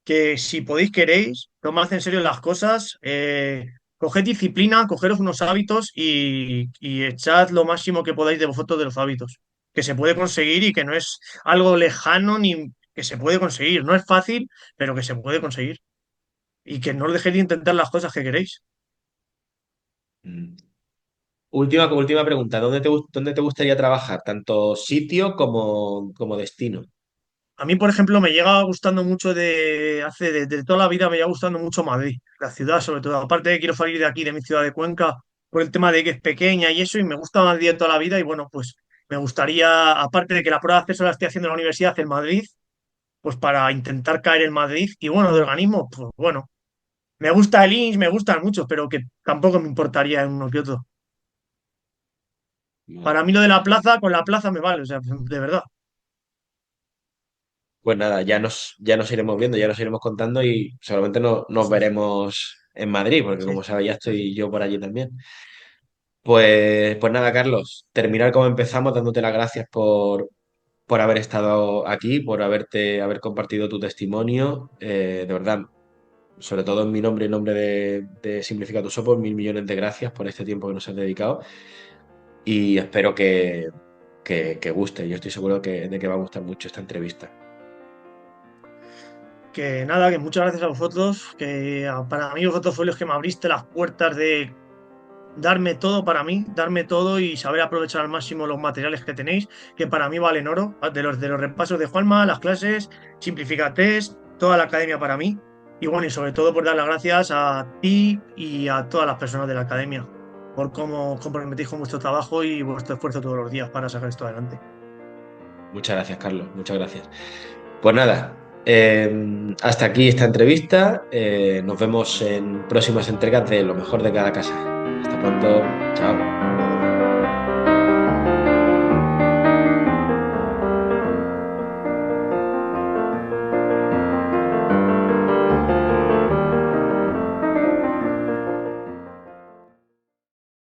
que si podéis, queréis, tomad en serio las cosas, coged disciplina, cogeros unos hábitos y echad lo máximo que podáis de vosotros de los hábitos, que se puede conseguir y que no es algo lejano ni que se puede conseguir. No es fácil, pero que se puede conseguir y que no dejéis de intentar las cosas que queréis. Mm. Última pregunta. ¿Dónde te gustaría trabajar? Tanto sitio como destino. A mí, por ejemplo, me llega gustando mucho de toda la vida me llega gustando mucho Madrid, la ciudad sobre todo. Aparte de que quiero salir de aquí, de mi ciudad de Cuenca, por el tema de que es pequeña y eso, y me gusta Madrid de toda la vida. Y bueno, pues me gustaría, aparte de que la prueba de acceso la estoy haciendo en la universidad en Madrid, pues para intentar caer en Madrid. Y bueno, de organismo, pues bueno, me gusta el INS, me gustan muchos, pero que tampoco me importaría en uno que otro. Vale. Para mí lo de la plaza, con la plaza me vale, o sea, de verdad. Pues nada, ya nos iremos viendo, ya nos iremos contando y seguramente nos Sí, veremos en Madrid, porque sí. como sabes, ya estoy yo por allí también. Pues nada, Carlos, terminar como empezamos, dándote las gracias por haber estado aquí, por haber compartido tu testimonio. De verdad, sobre todo en mi nombre y en nombre de Simplifica tu Software, mil millones de gracias por este tiempo que nos has dedicado y espero que guste. Yo estoy seguro de que va a gustar mucho esta entrevista. Que nada, que muchas gracias a vosotros, para mí vosotros fueron los que me abriste las puertas de darme todo para mí, darme todo y saber aprovechar al máximo los materiales que tenéis, que para mí valen oro, de los repasos de Juanma, las clases, Simplificates, toda la academia para mí. Y bueno, y sobre todo por dar las gracias a ti y a todas las personas de la academia por cómo comprometéis con vuestro trabajo y vuestro esfuerzo todos los días para sacar esto adelante. Muchas gracias, Carlos. Muchas gracias. Pues nada, hasta aquí esta entrevista. Nos vemos en próximas entregas de Lo mejor de cada casa. Hasta pronto. Chao.